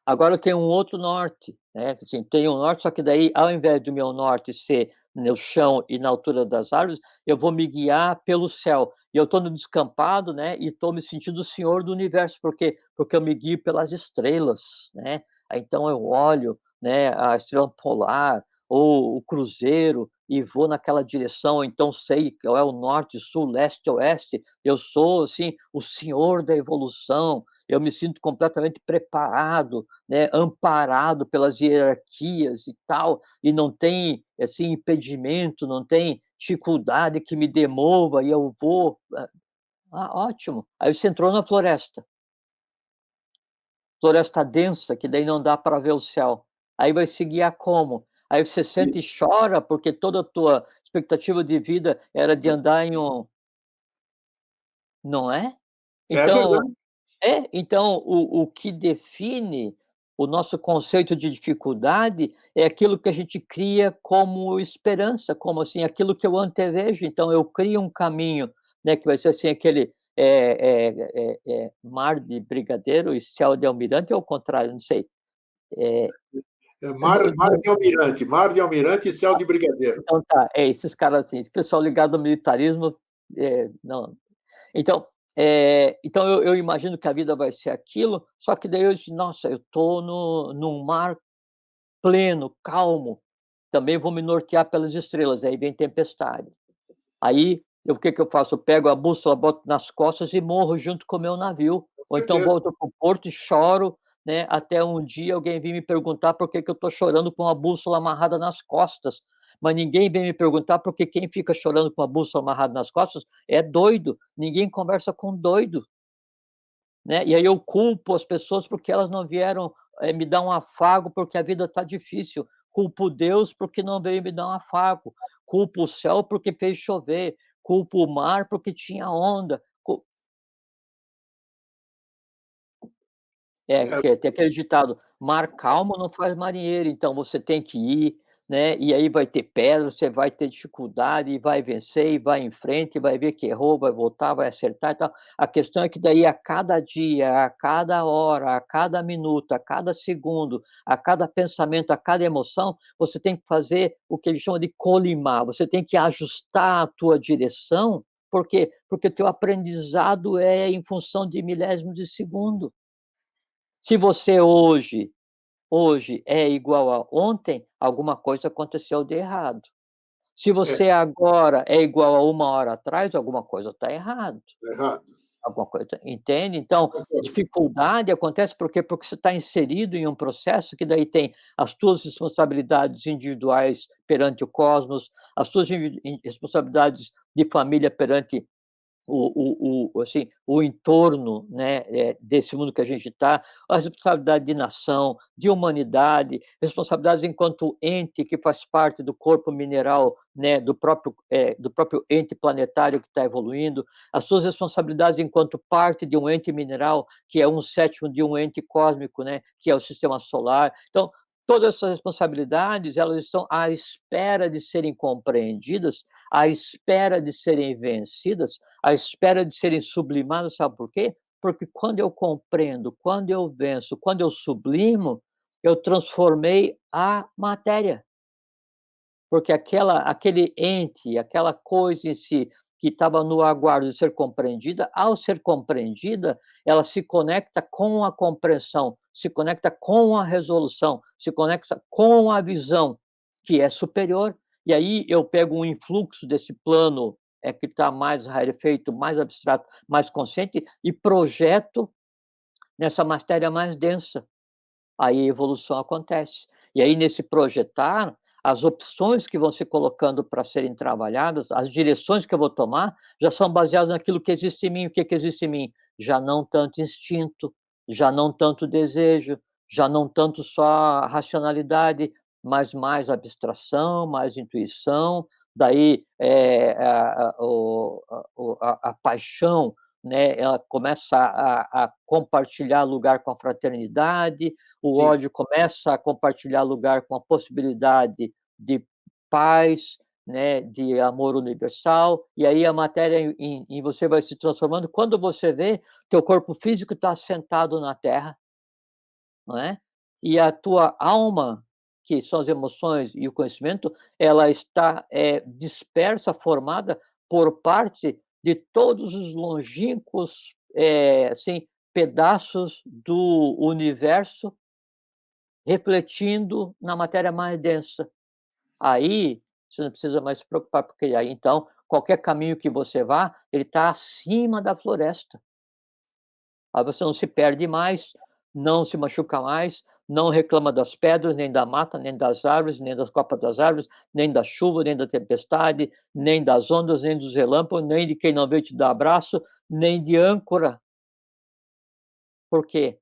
[SPEAKER 2] Agora eu tenho um outro norte, né, assim, tenho um norte, só que daí, ao invés do meu norte ser no chão e na altura das árvores, eu vou me guiar pelo céu. E eu estou no descampado, né, e estou me sentindo o senhor do universo, porque eu me guio pelas estrelas, né. Aí então eu olho, né, a estrela polar ou o cruzeiro e vou naquela direção, ou então sei qual é o norte, sul, leste, oeste. Eu sou, assim, o senhor da evolução, eu me sinto completamente preparado, né, amparado pelas hierarquias e tal, e não tem, assim, impedimento, não tem dificuldade que me demova e eu vou. Ótimo. Aí você entrou na floresta, floresta densa, que daí não dá para ver o céu. Aí vai se guiar como? Aí você sente e
[SPEAKER 1] Isso.
[SPEAKER 2] chora, porque toda a tua expectativa de vida era de andar em um, não é?
[SPEAKER 1] É
[SPEAKER 2] Então,
[SPEAKER 1] verdade.
[SPEAKER 2] então o que define o nosso conceito de dificuldade é aquilo que a gente cria como esperança, como, assim, aquilo que eu antevejo. Então eu crio um caminho, né, que vai ser, assim, aquele, mar de brigadeiro e céu de almirante, ou ao contrário, não sei. Eh,
[SPEAKER 1] É
[SPEAKER 2] do
[SPEAKER 1] mar de almirante e céu de brigadeiro.
[SPEAKER 2] então tá, esses caras, assim, esse pessoal ligado ao militarismo, não. Então, então eu imagino que a vida vai ser aquilo, só que daí eu disse: "Nossa, eu estou no num mar pleno, calmo, também vou me nortear pelas estrelas", aí vem tempestade. Aí, o que que eu faço? Eu pego a bússola, boto nas costas e morro junto com o meu navio,
[SPEAKER 1] Com
[SPEAKER 2] ou então
[SPEAKER 1] certeza.
[SPEAKER 2] volto para o porto e choro, né, até um dia alguém vir me perguntar por que que eu estou chorando com a bússola amarrada nas costas, mas ninguém vem me perguntar, porque quem fica chorando com a bússola amarrada nas costas é doido, ninguém conversa com doido, né. E aí eu culpo as pessoas porque elas não vieram, me dar um afago, porque a vida está difícil, culpo Deus porque não veio me dar um afago, culpo o céu porque fez chover, culpo o mar porque tinha onda,
[SPEAKER 1] É,
[SPEAKER 2] que tem aquele ditado: "Mar calmo não faz marinheiro", então você tem que ir, né, e aí vai ter pedra, você vai ter dificuldade e vai vencer e vai em frente, e vai ver que errou, vai voltar, vai acertar e tal. A questão é que daí a cada dia, a cada hora, a cada minuto, a cada segundo, a cada pensamento, a cada emoção, você tem que fazer o que eles chamam de colimar, você tem que ajustar a tua direção, por quê? Porque o teu aprendizado é em função de milésimos de segundo. Se você hoje é igual a ontem, alguma coisa aconteceu de errado. Se
[SPEAKER 1] é,
[SPEAKER 2] você agora é igual a 1 hora atrás, alguma coisa está errado,
[SPEAKER 1] errado.
[SPEAKER 2] alguma coisa, entende? Então,
[SPEAKER 1] Concordo.
[SPEAKER 2] dificuldade acontece por quê? Porque você está inserido em um processo que daí tem as tuas responsabilidades individuais perante o cosmos, as tuas responsabilidades de família perante assim, o entorno, né, desse mundo que a gente está, a responsabilidade de nação, de humanidade, responsabilidades enquanto ente que faz parte do corpo mineral, né, do próprio ente planetário que está evoluindo, as suas responsabilidades enquanto parte de um ente mineral, que é 1/7 de um ente cósmico, né, que é o sistema solar. Então, todas essas responsabilidades, elas estão à espera de serem compreendidas, à espera de serem vencidas, à espera de serem sublimadas, sabe por quê? Porque quando eu compreendo, quando eu venço, quando eu sublimo, eu transformei a matéria. porque aquele ente, aquela coisa em si, que estava no aguardo de ser compreendida, ao ser compreendida, ela se conecta com a compreensão, se conecta com a resolução, se conecta com a visão, que é superior. E aí eu pego um influxo desse plano que está mais rarefeito, mais abstrato, mais consciente, e projeto nessa matéria mais densa. Aí a evolução acontece. E aí, nesse projetar, as opções que vão se colocando para serem trabalhadas, as direções que eu vou tomar, já são baseadas naquilo que existe em mim. O que existe em mim? Já não tanto instinto, já não tanto desejo, já não tanto só racionalidade, mas mais abstração, mais intuição. Daí a paixão, né, ela começa a compartilhar lugar com a fraternidade, o
[SPEAKER 1] Sim.
[SPEAKER 2] ódio começa a compartilhar lugar com a possibilidade de paz, né, de amor universal, e aí a matéria em você vai se transformando. Quando você vê, teu corpo físico está sentado na terra, não é? E a tua alma, que são as emoções e o conhecimento, ela está dispersa, formada por parte de todos os longínquos assim, pedaços do universo refletindo na matéria mais densa. Aí você não precisa mais se preocupar, porque aí então qualquer caminho que você vá, ele está acima da floresta. Aí você não se perde mais, não se machuca mais, não reclama das pedras, nem da mata, nem das árvores, nem das copas das árvores, nem da chuva, nem da tempestade, nem das ondas, nem dos relâmpagos, nem de quem não veio te dar abraço, nem de âncora. Por quê?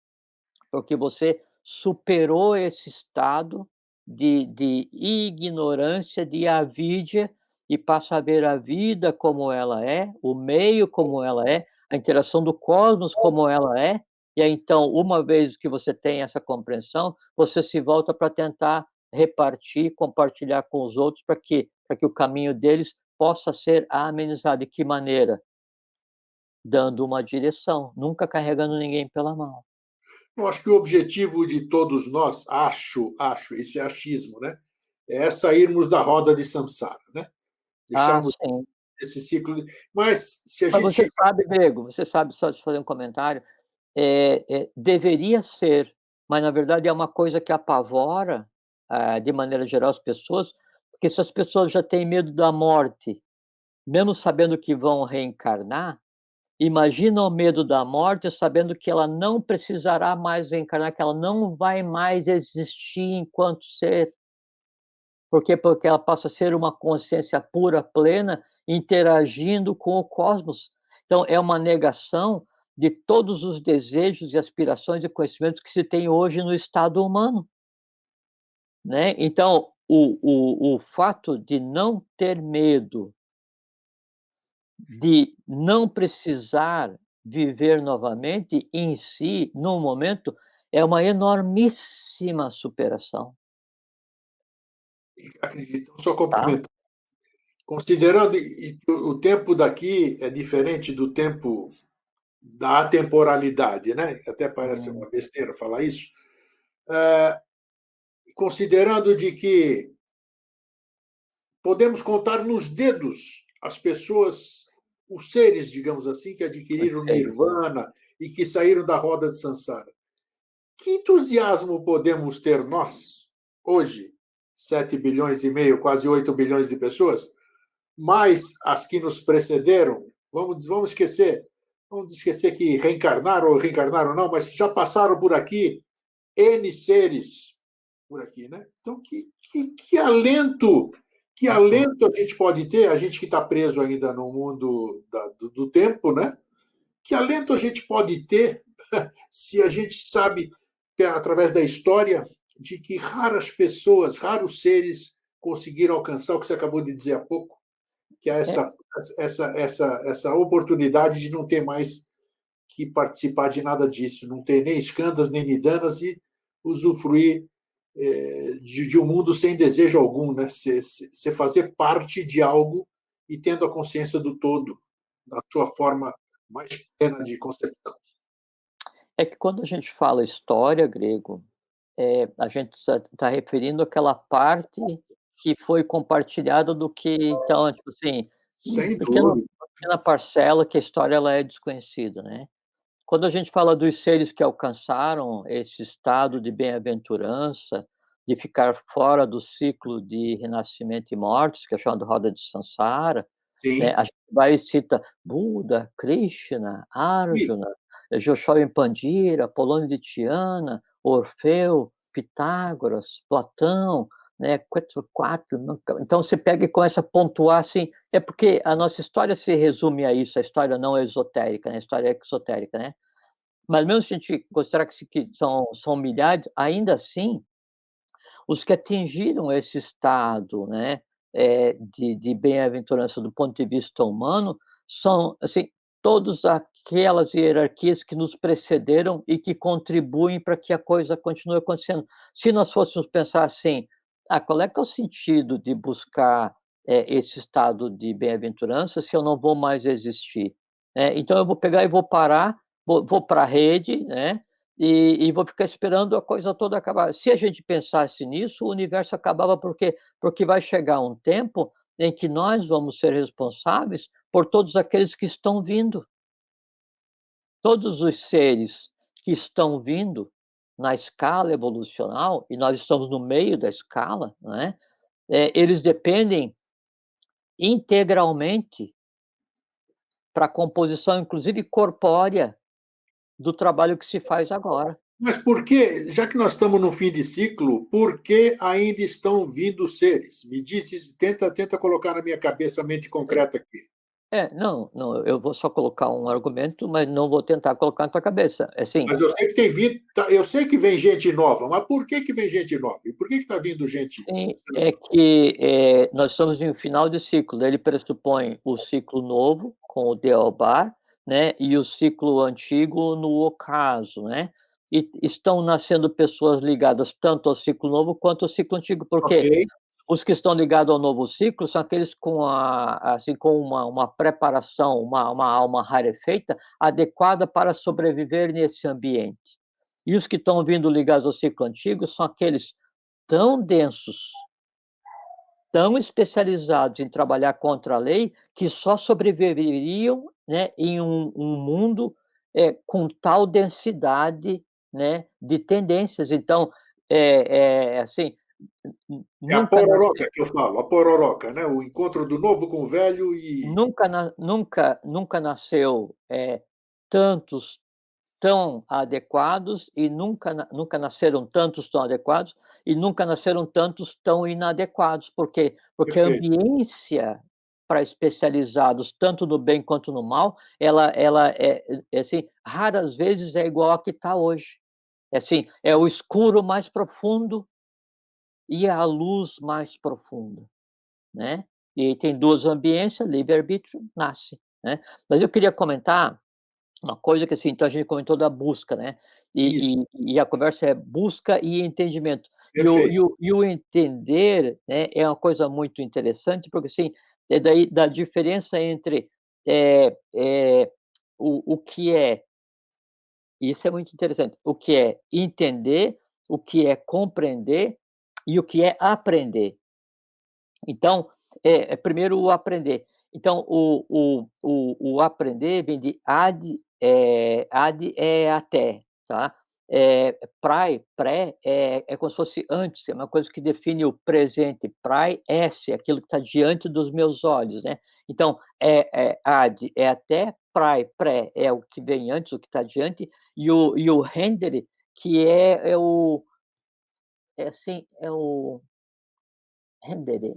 [SPEAKER 2] Porque você superou esse estado de ignorância, de avidia, e passa a ver a vida como ela é, o meio como ela é, a interação do cosmos como ela é, e aí então, uma vez que você tem essa compreensão, você se volta para tentar repartir, compartilhar com os outros, para quê? Para que o caminho deles possa ser amenizado. De que maneira? Dando uma direção, nunca carregando ninguém pela mão.
[SPEAKER 1] Eu acho que o objetivo de todos nós, isso é achismo, né? É sairmos da roda de samsara, né?
[SPEAKER 2] Ah,
[SPEAKER 1] Deixarmos
[SPEAKER 2] sim.
[SPEAKER 1] esse ciclo. Mas se a
[SPEAKER 2] Mas você
[SPEAKER 1] gente.
[SPEAKER 2] sabe, Grego, você sabe, só de fazer um comentário, deveria ser, mas na verdade é uma coisa que apavora, de maneira geral, as pessoas, porque se as pessoas já têm medo da morte, mesmo sabendo que vão reencarnar, imagina o medo da morte sabendo que ela não precisará mais reencarnar, que ela não vai mais existir enquanto ser. Por quê? Porque ela passa a ser uma consciência pura, plena, interagindo com o cosmos. Então, é uma negação de todos os desejos e aspirações e conhecimentos que se tem hoje no estado humano, né? Então, o fato de não ter medo, de não precisar viver novamente em si, no momento, é uma enormíssima superação,
[SPEAKER 1] Acredito, só
[SPEAKER 2] tá?
[SPEAKER 1] complementar. Considerando que o tempo daqui é diferente do tempo da atemporalidade, né? Até parece
[SPEAKER 2] Hum,
[SPEAKER 1] uma besteira falar isso. É, considerando de que podemos contar nos dedos as pessoas, os seres, digamos assim, que adquiriram
[SPEAKER 2] perfeito.
[SPEAKER 1] nirvana e que saíram da roda de samsara. Que entusiasmo podemos ter nós, hoje, 7 bilhões e meio, quase 8 bilhões de pessoas, mais as que nos precederam? Vamos esquecer que reencarnaram não, mas já passaram por aqui N seres por aqui, né? Então, que
[SPEAKER 2] Uhum.
[SPEAKER 1] alento a gente pode ter, a gente que está preso ainda no mundo do tempo, né? Que alento a gente pode ter se a gente sabe, através da história, de que raras pessoas, raros seres conseguiram alcançar o que você acabou de dizer há pouco, que é
[SPEAKER 2] É,
[SPEAKER 1] essa oportunidade de não ter mais que participar de nada disso, não ter nem escândalos, nem midanas e usufruir de um mundo sem desejo algum, né? Você fazer parte de algo e tendo a consciência do todo, da sua forma mais plena de concepção.
[SPEAKER 2] é que quando a gente fala história grego, a gente está referindo àquela parte que foi compartilhado do que, então, tipo assim,
[SPEAKER 1] Sem dúvida.
[SPEAKER 2] uma pequena parcela que a história ela é desconhecida, né. Quando a gente fala dos seres que alcançaram esse estado de bem-aventurança, de ficar fora do ciclo de renascimento e mortes, que é chamado roda de Sansara, né,
[SPEAKER 1] Sim.
[SPEAKER 2] a gente vai e cita Buda, Krishna, Arjuna,
[SPEAKER 1] Isso.
[SPEAKER 2] Joshoin Pandira, Apolônio de Tiana, Orfeu, Pitágoras, Platão, né, Quetzalcoatl, nunca então você pega e começa a pontuar, assim, é porque a nossa história se resume a isso, a história não é esotérica, né, a história é exotérica, né. Mas mesmo se a gente considerar que são milhares, ainda assim, os que atingiram esse estado, né, de bem-aventurança do ponto de vista humano, são, assim, todos aquelas hierarquias que nos precederam e que contribuem para que a coisa continue acontecendo. Se nós fôssemos pensar assim: "Ah, qual é que é o sentido de buscar, esse estado de bem-aventurança se eu não vou mais existir?", então eu vou pegar e vou parar, vou para a rede, né, e vou ficar esperando a coisa toda acabar. Se a gente pensasse nisso, o universo acabava porque vai chegar um tempo em que nós vamos ser responsáveis por todos aqueles que estão vindo. Todos os seres que estão vindo na escala evolucional, e nós estamos no meio da escala, não é, eles dependem integralmente para a composição, inclusive corpórea, do trabalho que se faz agora.
[SPEAKER 1] Mas por que, já que nós estamos no fim de ciclo, por que ainda estão vindo seres? Me diz isso, tenta colocar na minha cabeça a mente concreta aqui.
[SPEAKER 2] Não, não, eu vou só colocar um argumento, mas não vou tentar colocar na tua cabeça. É assim,
[SPEAKER 1] Mas eu sei que tem vindo, eu sei que vem gente nova, mas por que que vem gente nova? E por que está vindo gente?
[SPEAKER 2] sim, é que, nós estamos em um final de ciclo, ele pressupõe o ciclo novo, com o Deobar, né, e o ciclo antigo no ocaso, né. E estão nascendo pessoas ligadas tanto ao ciclo novo quanto ao ciclo antigo,
[SPEAKER 1] Ok,
[SPEAKER 2] porque os que estão ligados ao novo ciclo são aqueles com assim, com uma preparação, uma alma rarefeita, adequada para sobreviver nesse ambiente. E os que estão vindo ligados ao ciclo antigo são aqueles tão densos, tão especializados em trabalhar contra a lei, que só sobreviveriam, né, em um mundo, com tal densidade, né, de tendências. Então, assim,
[SPEAKER 1] é a
[SPEAKER 2] nunca
[SPEAKER 1] pororoca
[SPEAKER 2] nasceu.
[SPEAKER 1] que eu falo, a pororoca, né? O encontro do novo com o velho e
[SPEAKER 2] Nunca nasceu, tantos tão adequados e nunca nasceram tantos tão adequados e nunca nasceram tantos tão inadequados. Por quê? Porque a
[SPEAKER 1] perfeito.
[SPEAKER 2] ambiência para especializados tanto no bem quanto no mal, ela é assim, raras vezes é igual a que está hoje. É assim, é o escuro mais profundo e a luz mais profunda. Né, e aí tem 2 ambiências, livre-arbítrio, nasce, né. Mas eu queria comentar uma coisa que, assim, então a gente comentou da busca, né,
[SPEAKER 1] Isso,
[SPEAKER 2] e a conversa é busca e entendimento.
[SPEAKER 1] perfeito.
[SPEAKER 2] E o entender, né, é uma coisa muito interessante, porque, assim, é daí da diferença entre, o que é isso é muito interessante, o que é entender, o que é compreender e o que é aprender. Então, primeiro o aprender. Então o aprender vem de ad é até, tá. Pré é como se fosse antes, é uma coisa que define o presente, prae esse, aquilo que está diante dos meus olhos, né. Então, ad é até, pré é o que vem antes, o que está diante, e o rendere, que é assim, é o rendere.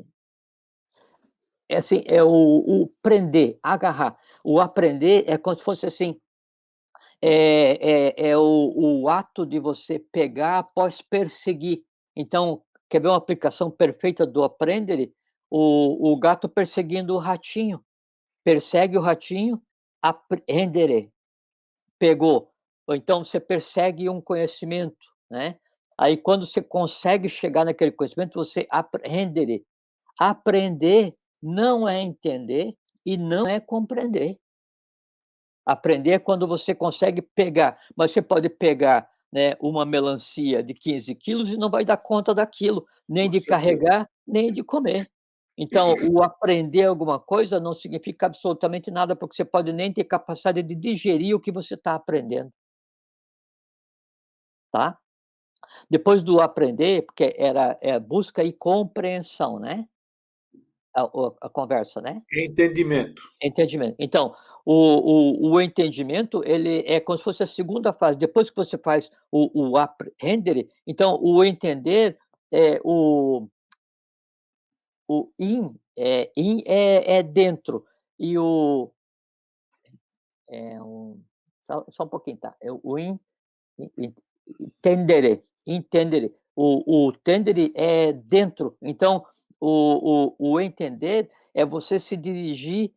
[SPEAKER 2] É assim, é o prender, agarrar. O aprender é como se fosse assim, é o ato de você pegar após perseguir. Então, quer ver uma aplicação perfeita do aprendere? O gato perseguindo o ratinho. Persegue o ratinho, aprendere, pegou. Ou então você persegue um conhecimento, né. Aí quando você consegue chegar naquele conhecimento, você aprendere. Aprender não é entender e não é compreender. Aprender é quando você consegue pegar, mas você pode pegar né, uma melancia de 15 quilos e não vai dar conta daquilo, nem
[SPEAKER 1] Com
[SPEAKER 2] de
[SPEAKER 1] certeza.
[SPEAKER 2] carregar, nem de comer. Então, o aprender alguma coisa não significa absolutamente nada, porque você pode nem ter capacidade de digerir o que você está aprendendo, tá? Depois do aprender, porque era busca e compreensão, né, a conversa, né?
[SPEAKER 1] Entendimento.
[SPEAKER 2] Entendimento. Então, o entendimento, ele é como se fosse a segunda fase. Depois que você faz o aprender, então o entender, é o in é dentro, e o é um só um pouquinho, tá? É o in in intendere. O tendere é dentro, então o entender é você se dirigir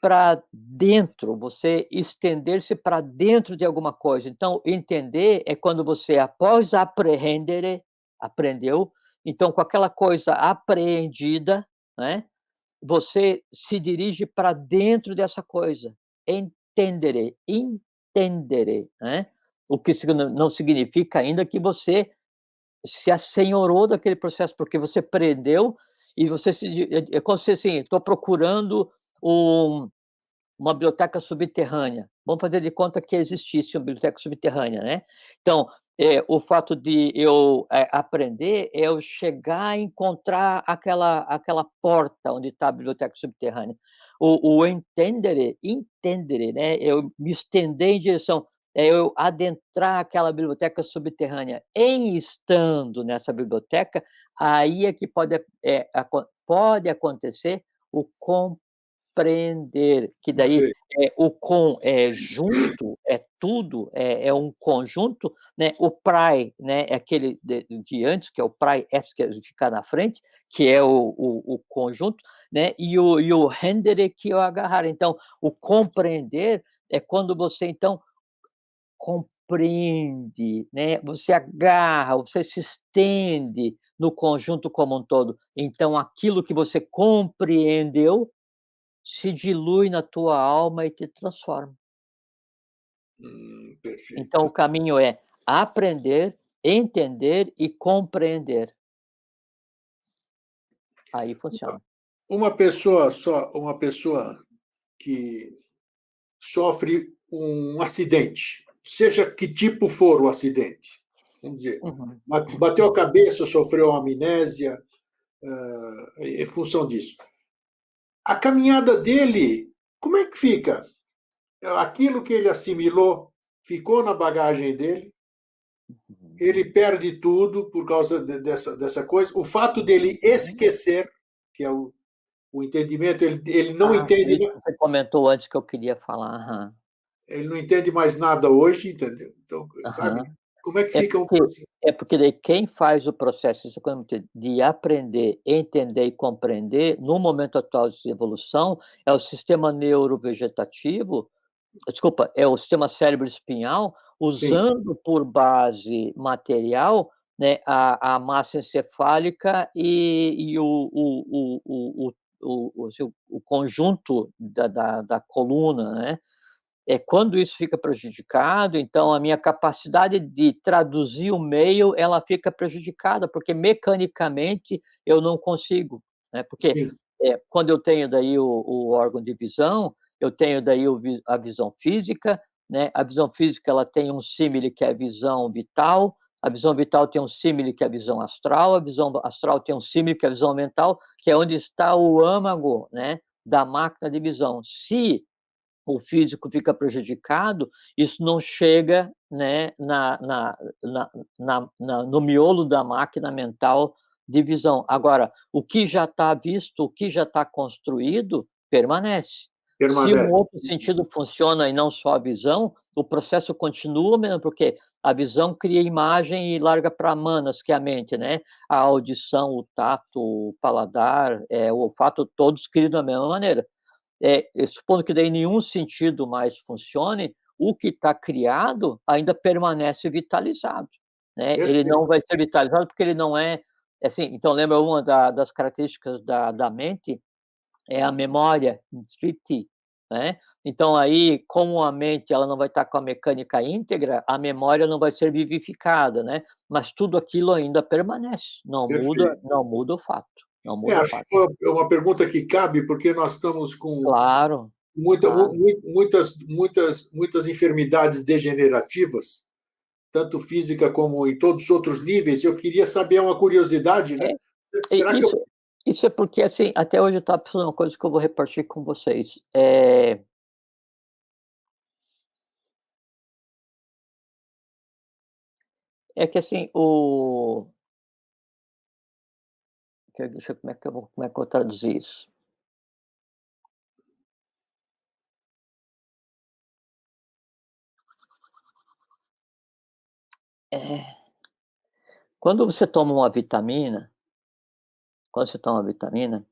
[SPEAKER 2] para dentro, você estender-se para dentro de alguma coisa. Então, entender é quando você, após apprehendere, aprendeu, então com aquela coisa apreendida, né, você se dirige para dentro dessa coisa. Entendere, intendere, né, o que não significa ainda que você se assenhorou daquele processo, porque você prendeu e você é como se assim, estou procurando um uma biblioteca subterrânea. Vamos fazer de conta que existisse uma biblioteca subterrânea, né. Então, o fato de eu, aprender é eu chegar a encontrar aquela porta onde está a biblioteca subterrânea. O intendere, né, eu me estender em direção, é eu adentrar aquela biblioteca subterrânea. Em estando nessa biblioteca, aí é que pode acontecer o compreender, que daí,
[SPEAKER 1] Perfeito.
[SPEAKER 2] o com é junto, é tudo, é um conjunto, né, o prae, né, é aquele de antes, que é o prae esse que fica na frente, que é o conjunto, né, e o rendere, que é o agarrar. Então, o compreender é quando você, então, compreende, né, você agarra, você se estende no conjunto como um todo. Então aquilo que você compreendeu se dilui na tua alma e te transforma. Então o
[SPEAKER 1] Perfeito.
[SPEAKER 2] caminho é aprender, entender e compreender. Aí funciona.
[SPEAKER 1] Uma pessoa que sofre um acidente, seja que tipo for o acidente, vamos dizer,
[SPEAKER 2] Uhum.
[SPEAKER 1] bateu a cabeça, sofreu amnésia, em função disso. A caminhada dele, como é que fica? Aquilo que ele assimilou ficou na bagagem dele, ele perde tudo por causa dessa coisa. O fato dele
[SPEAKER 2] Uhum.
[SPEAKER 1] esquecer, que é o entendimento, ele não
[SPEAKER 2] Ah,
[SPEAKER 1] entende,
[SPEAKER 2] foi isso que você comentou antes que eu queria falar. Aham,
[SPEAKER 1] ele não entende mais nada hoje, entendeu? Então, sabe,
[SPEAKER 2] aham.
[SPEAKER 1] como é que
[SPEAKER 2] É
[SPEAKER 1] fica um
[SPEAKER 2] porque é porque daí quem faz o processo, isso que eu comentei, de aprender, entender e compreender, no momento atual de evolução, é o sistema neurovegetativo, desculpa, é o sistema cérebro-espinhal,
[SPEAKER 1] sim,
[SPEAKER 2] usando por base material, né, a massa encefálica e o conjunto da coluna, né. Quando isso fica prejudicado, então a minha capacidade de traduzir o meio, ela fica prejudicada, porque mecanicamente eu não consigo, né, porque,
[SPEAKER 1] sim,
[SPEAKER 2] quando eu tenho daí o órgão de visão, eu tenho daí a visão física, né, a visão física ela tem um símile que é a visão vital, a visão vital tem um símile que é a visão astral, a visão astral tem um símile que é a visão mental, que é onde está o âmago, né, da máquina de visão. Se o físico fica prejudicado, isso não chega, né, no miolo da máquina mental de visão. Agora, o que já está visto, o que já está construído, permanece. Se um
[SPEAKER 1] permanece.
[SPEAKER 2] outro sentido funciona e não só a visão, o processo continua mesmo, porque a visão cria imagem e larga para manas, que é a mente, né? A audição, o tato, o paladar, o olfato, todos criam da mesma maneira. Supondo que daí nenhum sentido mais funcione, o que está criado ainda permanece vitalizado, né. Ele
[SPEAKER 1] Perfeito.
[SPEAKER 2] não vai ser vitalizado, porque ele não assim, então lembra uma das características da mente, é a memória, smriti, né? Então aí, como a mente ela não vai estar com a mecânica íntegra, a memória não vai ser vivificada, né? Mas tudo aquilo ainda permanece,
[SPEAKER 1] Perfeito.
[SPEAKER 2] não muda o fato, não muda o
[SPEAKER 1] Acho que
[SPEAKER 2] fato.
[SPEAKER 1] é uma pergunta que cabe, porque nós estamos com
[SPEAKER 2] Claro, claro.
[SPEAKER 1] muitas enfermidades degenerativas, tanto física como em todos os outros níveis. Eu queria saber uma curiosidade,
[SPEAKER 2] É,
[SPEAKER 1] né? Será que eu...
[SPEAKER 2] isso é porque, assim, até hoje eu estava pensando uma coisa que eu vou repartir com vocês. É que assim, deixa eu como é que eu vou traduzir isso? É, quando você toma uma vitamina, quando você toma uma vitamina,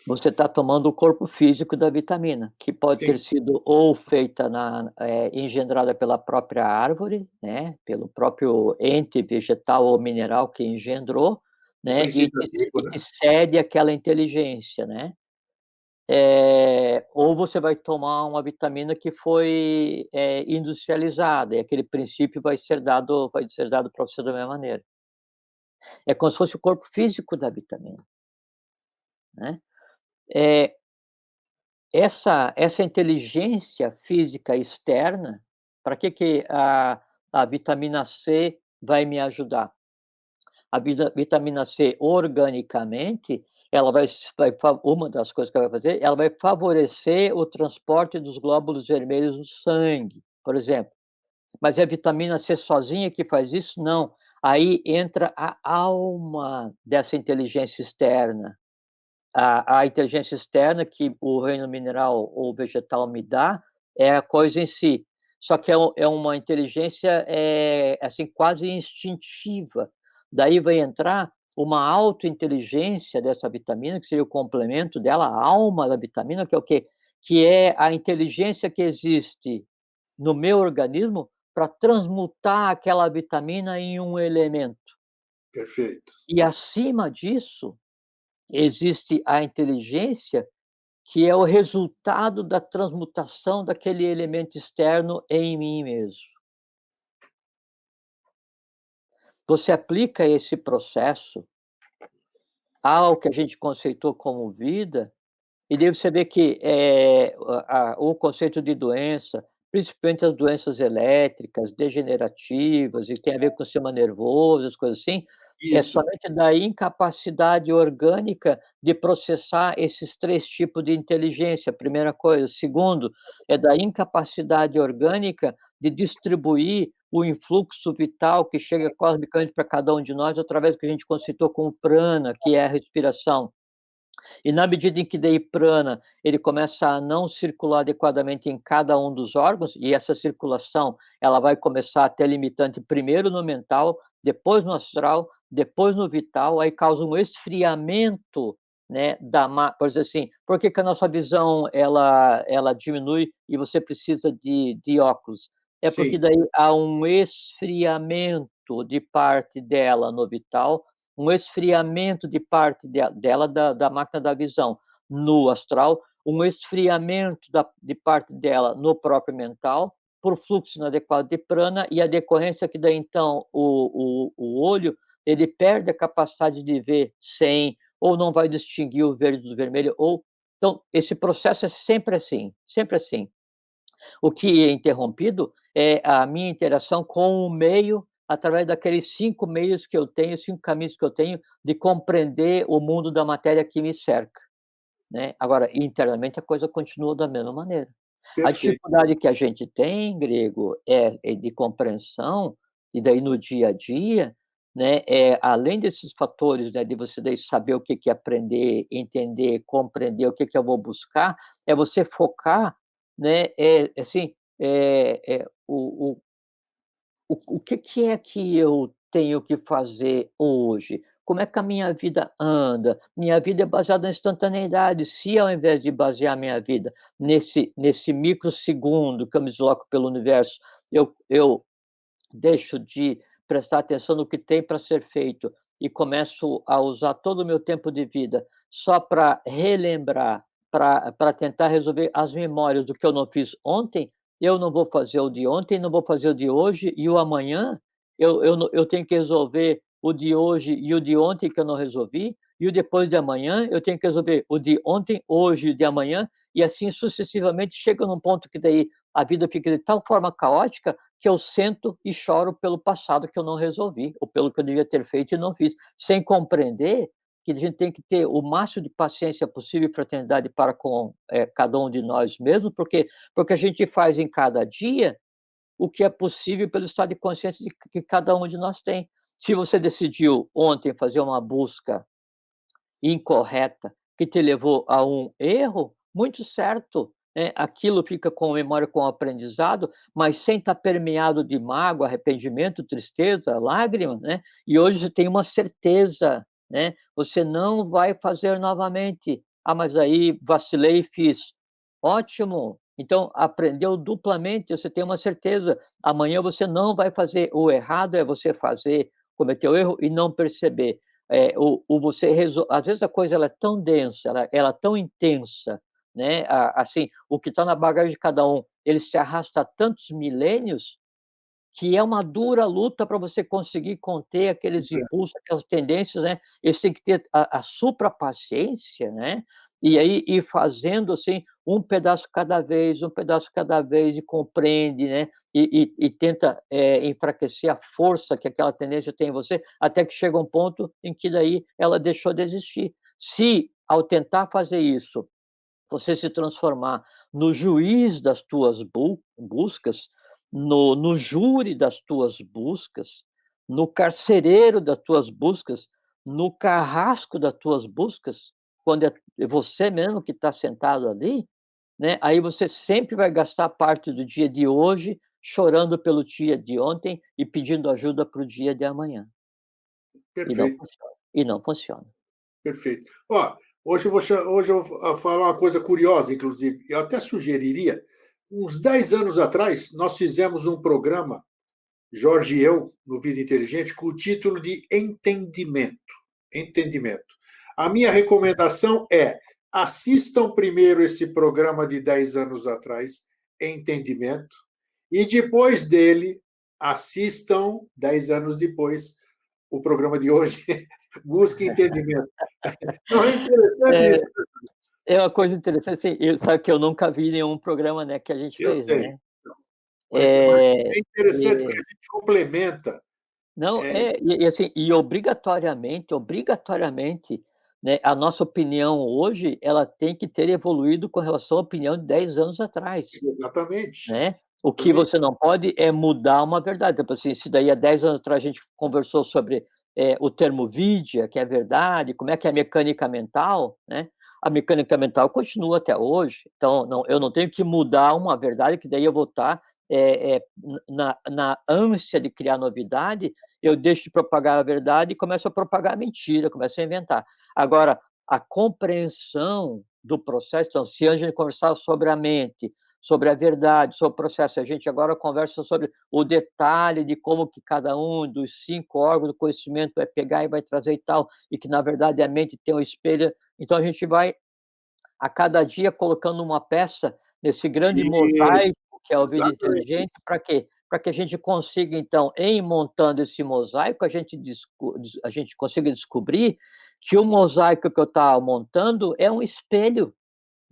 [SPEAKER 2] você está tomando o corpo físico da vitamina, que pode ter
[SPEAKER 1] Sim,
[SPEAKER 2] sido ou feita engendrada pela própria árvore, né, pelo próprio ente vegetal ou mineral que engendrou,
[SPEAKER 1] o
[SPEAKER 2] né,
[SPEAKER 1] princípio ativo,
[SPEAKER 2] e
[SPEAKER 1] né?
[SPEAKER 2] te cede aquela inteligência, né. Ou você vai tomar uma vitamina que foi, industrializada, e aquele princípio vai ser dado para você da mesma maneira. É como se fosse o corpo físico da vitamina, né. Eh, essa inteligência física externa, para que a vitamina C vai me ajudar? A vitamina C, organicamente, ela vai fa uma das coisas que ela vai fazer, ela vai favorecer o transporte dos glóbulos vermelhos no sangue, por exemplo. Mas é a vitamina C sozinha que faz isso? Não. Aí entra a alma dessa inteligência externa. A inteligência externa que o reino mineral ou vegetal me dá, é a coisa em si. Só que é uma inteligência, assim, quase instintiva. Daí vai entrar uma autointeligência dessa vitamina, que seria o complemento dela, a alma da vitamina, que é o quê? Que é a inteligência que existe no meu organismo para transmutar aquela vitamina em um elemento.
[SPEAKER 1] Perfeito.
[SPEAKER 2] E acima disso, existe a inteligência que é o resultado da transmutação daquele elemento externo em mim mesmo. Você aplica esse processo ao que a gente conceitou como vida, e daí você vê que, o conceito de doença, principalmente as doenças elétricas, degenerativas, e tem a ver com o sistema nervoso, as coisas assim, é
[SPEAKER 1] Isso,
[SPEAKER 2] somente da incapacidade orgânica de processar esses 3 tipos de inteligência, primeira coisa. Segundo, é da incapacidade orgânica de distribuir o influxo vital que chega cosmicamente para cada um de nós através do que a gente conceitou como prana, que é a respiração. E na medida em que daí prana, ele começa a não circular adequadamente em cada um dos órgãos, e essa circulação, ela vai começar a ter limitante primeiro no mental, depois no astral, depois no vital, aí causa um esfriamento, né, por exemplo assim, por que que a nossa visão ela diminui e você precisa de óculos? É porque
[SPEAKER 1] sim,
[SPEAKER 2] daí há um esfriamento de parte dela no vital, um esfriamento de parte dela da máquina da visão no astral, um esfriamento de parte dela no próprio mental, por fluxo inadequado de prana, e a decorrência que daí então o olho ele perde a capacidade de ver sem, ou não vai distinguir o verde do vermelho, ou então esse processo é sempre assim, sempre assim. O que é interrompido é a minha interação com o meio, através daqueles 5 meios que eu tenho, 5 caminhos que eu tenho de compreender o mundo da matéria que me cerca, né. Agora, internamente a coisa continua da mesma maneira. A
[SPEAKER 1] perfeito.
[SPEAKER 2] dificuldade que a gente tem, Grego, é de compreensão, e daí no dia a dia, né, além desses fatores, né, de você daí saber o que que é aprender, entender, compreender o que que eu vou buscar, é você focar, né, assim, o que que é que eu tenho que fazer hoje? Como é que a minha vida anda? Minha vida é baseada na instantaneidade. Se ao invés de basear minha vida nesse microsegundo que eu me desloco pelo universo, eu deixo de prestar atenção no que tem para ser feito e começo a usar todo o meu tempo de vida só para relembrar para tentar resolver as memórias do que eu não fiz ontem, eu não vou fazer o de ontem, não vou fazer o de hoje, e o amanhã eu tenho que resolver o de hoje e o de ontem que eu não resolvi, e o depois de amanhã eu tenho que resolver o de ontem, hoje e de amanhã, e assim sucessivamente. Chega num ponto que daí a vida fica de tal forma caótica que eu sento e choro pelo passado que eu não resolvi, ou pelo que eu devia ter feito e não fiz, sem compreender que a gente tem que ter o máximo de paciência possível e fraternidade para com cada um de nós mesmos, porque a gente faz em cada dia o que é possível pelo estado de consciência que cada um de nós tem. Se você decidiu ontem fazer uma busca incorreta que te levou a um erro, muito certo, né, aquilo fica com memória, com aprendizado, mas sem estar permeado de mágoa, arrependimento, tristeza, lágrima, né, e hoje você tem uma certeza, né, você não vai fazer novamente. "Ah, mas aí vacilei e fiz". Ótimo, então aprendeu duplamente, você tem uma certeza, amanhã você não vai fazer. O errado é você fazer, cometer o erro e não perceber. O você às vezes a coisa ela é tão densa, ela é tão intensa, né, assim, o que está na bagagem de cada um, ele se arrasta há tantos milênios, que é uma dura luta para você conseguir conter aqueles impulsos, aquelas tendências, né. Eles têm que ter a supra-paciência, né, e aí ir fazendo, assim, um pedaço cada vez, e compreende, né, e tenta, enfraquecer a força que aquela tendência tem em você, até que chega um ponto em que daí ela deixou de existir. Se, ao tentar fazer isso, você se transformar no juiz das tuas buscas, no júri das tuas buscas, no carcereiro das tuas buscas, no carrasco das tuas buscas, quando é você mesmo que está sentado ali, né, aí você sempre vai gastar parte do dia de hoje chorando pelo dia de ontem e pedindo ajuda para o dia de amanhã. E não
[SPEAKER 1] Perfeito,
[SPEAKER 2] funciona, e não funciona.
[SPEAKER 1] perfeito. Ó, hoje eu vou falar uma coisa curiosa, inclusive. Eu até sugeriria, uns 10 anos atrás, nós fizemos um programa, Jorge e eu, no Vida Inteligente, com o título de Entendimento. Entendimento. A minha recomendação é: assistam primeiro esse programa de 10 anos atrás, Entendimento, e depois dele, assistam, 10 anos depois, o programa de hoje, Busque Entendimento. Não é interessante isso?
[SPEAKER 2] É, é uma coisa interessante, assim, sabe que eu nunca vi nenhum programa, né, que a gente
[SPEAKER 1] Eu
[SPEAKER 2] fez,
[SPEAKER 1] sei,
[SPEAKER 2] né.
[SPEAKER 1] mas
[SPEAKER 2] Eh,
[SPEAKER 1] é interessante porque
[SPEAKER 2] e
[SPEAKER 1] a gente complementa.
[SPEAKER 2] não,
[SPEAKER 1] É,
[SPEAKER 2] assim, e obrigatoriamente, né, a nossa opinião hoje, ela tem que ter evoluído com relação à opinião de 10 anos atrás.
[SPEAKER 1] exatamente.
[SPEAKER 2] Né. O que
[SPEAKER 1] Exatamente.
[SPEAKER 2] você não pode é mudar uma verdade, tipo assim, se daí há 10 anos atrás a gente conversou sobre, o termo vidia, que é verdade, como é que é a mecânica mental, né, a mecânica mental continua até hoje, então eu não tenho que mudar uma verdade que daí eu vou estar, na ânsia de criar novidade, eu deixo de propagar a verdade e começo a propagar a mentira, começo a inventar. Agora, a compreensão do processo, então, se antes de conversar sobre a mente, sobre a verdade, sobre o processo. A gente agora conversa sobre o detalhe de como que cada um dos 5 órgãos do conhecimento vai pegar e vai trazer e tal, e que na verdade a mente tem um espelho. Então a gente vai a cada dia colocando uma peça nesse grande
[SPEAKER 1] Isso,
[SPEAKER 2] mosaico que é o Vida
[SPEAKER 1] exatamente
[SPEAKER 2] Inteligente,
[SPEAKER 1] isso.
[SPEAKER 2] para quê? Para que a gente consiga então, em montando esse mosaico, a gente consiga descobrir que o mosaico que eu estava montando é um espelho.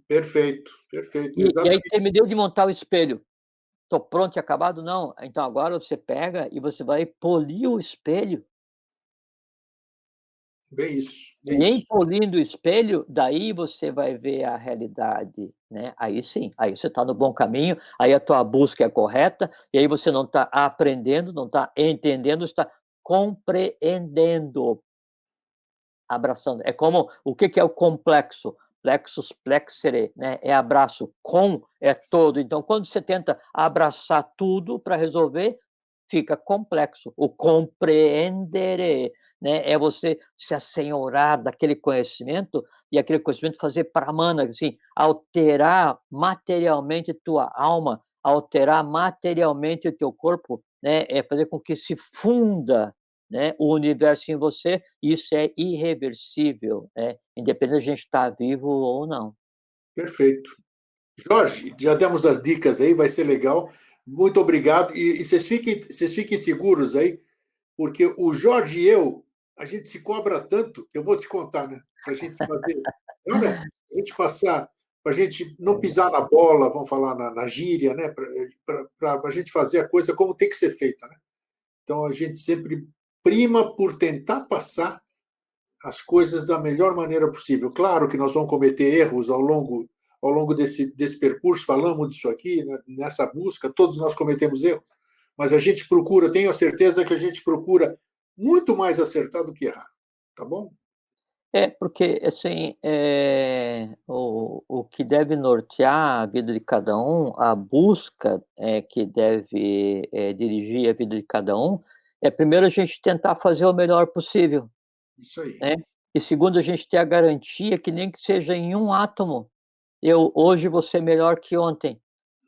[SPEAKER 1] Perfeito, perfeito,
[SPEAKER 2] E aí
[SPEAKER 1] exatamente.
[SPEAKER 2] terminei de montar o espelho. Estou pronto e acabado? Não. Então agora você pega e você vai polir o espelho,
[SPEAKER 1] Bem isso, bem
[SPEAKER 2] e em
[SPEAKER 1] isso.
[SPEAKER 2] polindo o espelho, daí você vai ver a realidade, né. Aí sim, aí você está no bom caminho, aí a tua busca é correta, e aí você não está aprendendo, não está entendendo, está compreendendo, abraçando. É como o que que é o complexo? Plexus plexere, né, é abraço, com é todo. Então quando você tenta abraçar tudo para resolver, fica complexo. O compreendere, né, é você se assenhorar daquele conhecimento e aquele conhecimento fazer pramana, assim, alterar materialmente tua alma, alterar materialmente o teu corpo, né, é fazer com que se funda, né, o universo em você, e isso é irreversível, né, independente de a gente estar vivo ou não.
[SPEAKER 1] Perfeito. Jorge, já demos as dicas aí, vai ser legal. Muito obrigado. E vocês fiquem seguros aí, porque o Jorge e eu, a gente se cobra tanto, eu vou te contar, né? Para a gente fazer, olha, a gente passar, para a gente não pisar na bola, vamos falar na gíria, né? Para a gente fazer a coisa como tem que ser feita, né? Então a gente sempre prima por tentar passar as coisas da melhor maneira possível. Claro que nós vamos cometer erros ao longo desse percurso, falamos disso aqui, né, nessa busca, todos nós cometemos erros, mas a gente procura, tenho a certeza que a gente procura muito mais acertar do que errar, tá bom?
[SPEAKER 2] Porque, assim, o que deve nortear a vida de cada um, a busca, que deve, dirigir a vida de cada um, é primeiro a gente tentar fazer o melhor possível,
[SPEAKER 1] Isso aí.
[SPEAKER 2] né, e segundo a gente ter a garantia que nem que seja em um átomo, eu hoje vou ser melhor que ontem.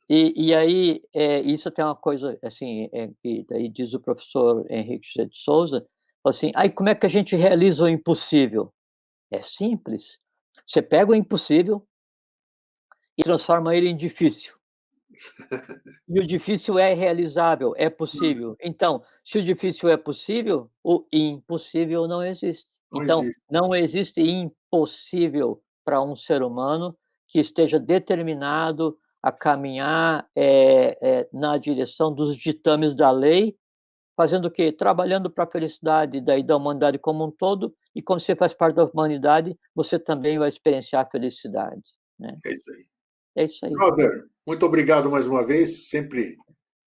[SPEAKER 2] E aí, isso tem uma coisa, assim, que daí diz o professor Henrique José de Souza, fala assim: "Aí como é que a gente realiza o impossível?" É simples. Você pega o impossível e transforma ele em difícil. E o difícil é realizável, é possível. Então, se o difícil é possível, o impossível não existe.
[SPEAKER 1] Não
[SPEAKER 2] Então,
[SPEAKER 1] existe.
[SPEAKER 2] não existe impossível para um ser humano que esteja determinado a caminhar, na direção dos ditames da lei, fazendo o quê? Trabalhando para a felicidade daí da humanidade como um todo, e quando você faz parte da humanidade, você também vai experienciar a felicidade, né.
[SPEAKER 1] É isso aí.
[SPEAKER 2] É isso aí.
[SPEAKER 1] Brother, muito obrigado mais uma vez, sempre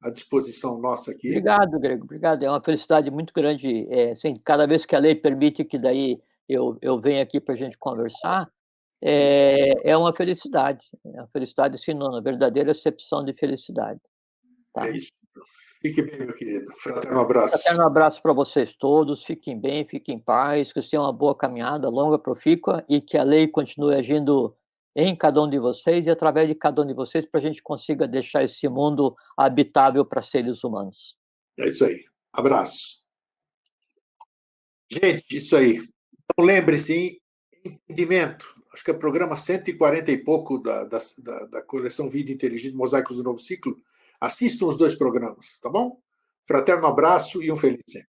[SPEAKER 1] à disposição nossa aqui.
[SPEAKER 2] Obrigado, Grego, obrigado. É uma felicidade muito grande, assim, cada vez que a lei permite que daí eu venha aqui para a gente conversar,
[SPEAKER 1] É isso,
[SPEAKER 2] é uma felicidade sinônimo, verdadeira acepção de felicidade,
[SPEAKER 1] é
[SPEAKER 2] tá.
[SPEAKER 1] isso. Fique bem, meu querido. Fraterno abraço.
[SPEAKER 2] Fraterno abraço para vocês todos, fiquem bem, fiquem em paz, que vocês tenham uma boa caminhada, longa, profícua, e que a lei continue agindo em cada um de vocês e através de cada um de vocês, para a gente consiga deixar esse mundo habitável para seres humanos.
[SPEAKER 1] É isso aí. Abraço. Gente, isso aí. Então, lembre-se, hein? Entendimento. Acho que é o programa 140 e pouco da coleção Vida Inteligente, Mosaicos do Novo Ciclo. Assistam os dois programas, tá bom? Fraterno abraço e um feliz ano.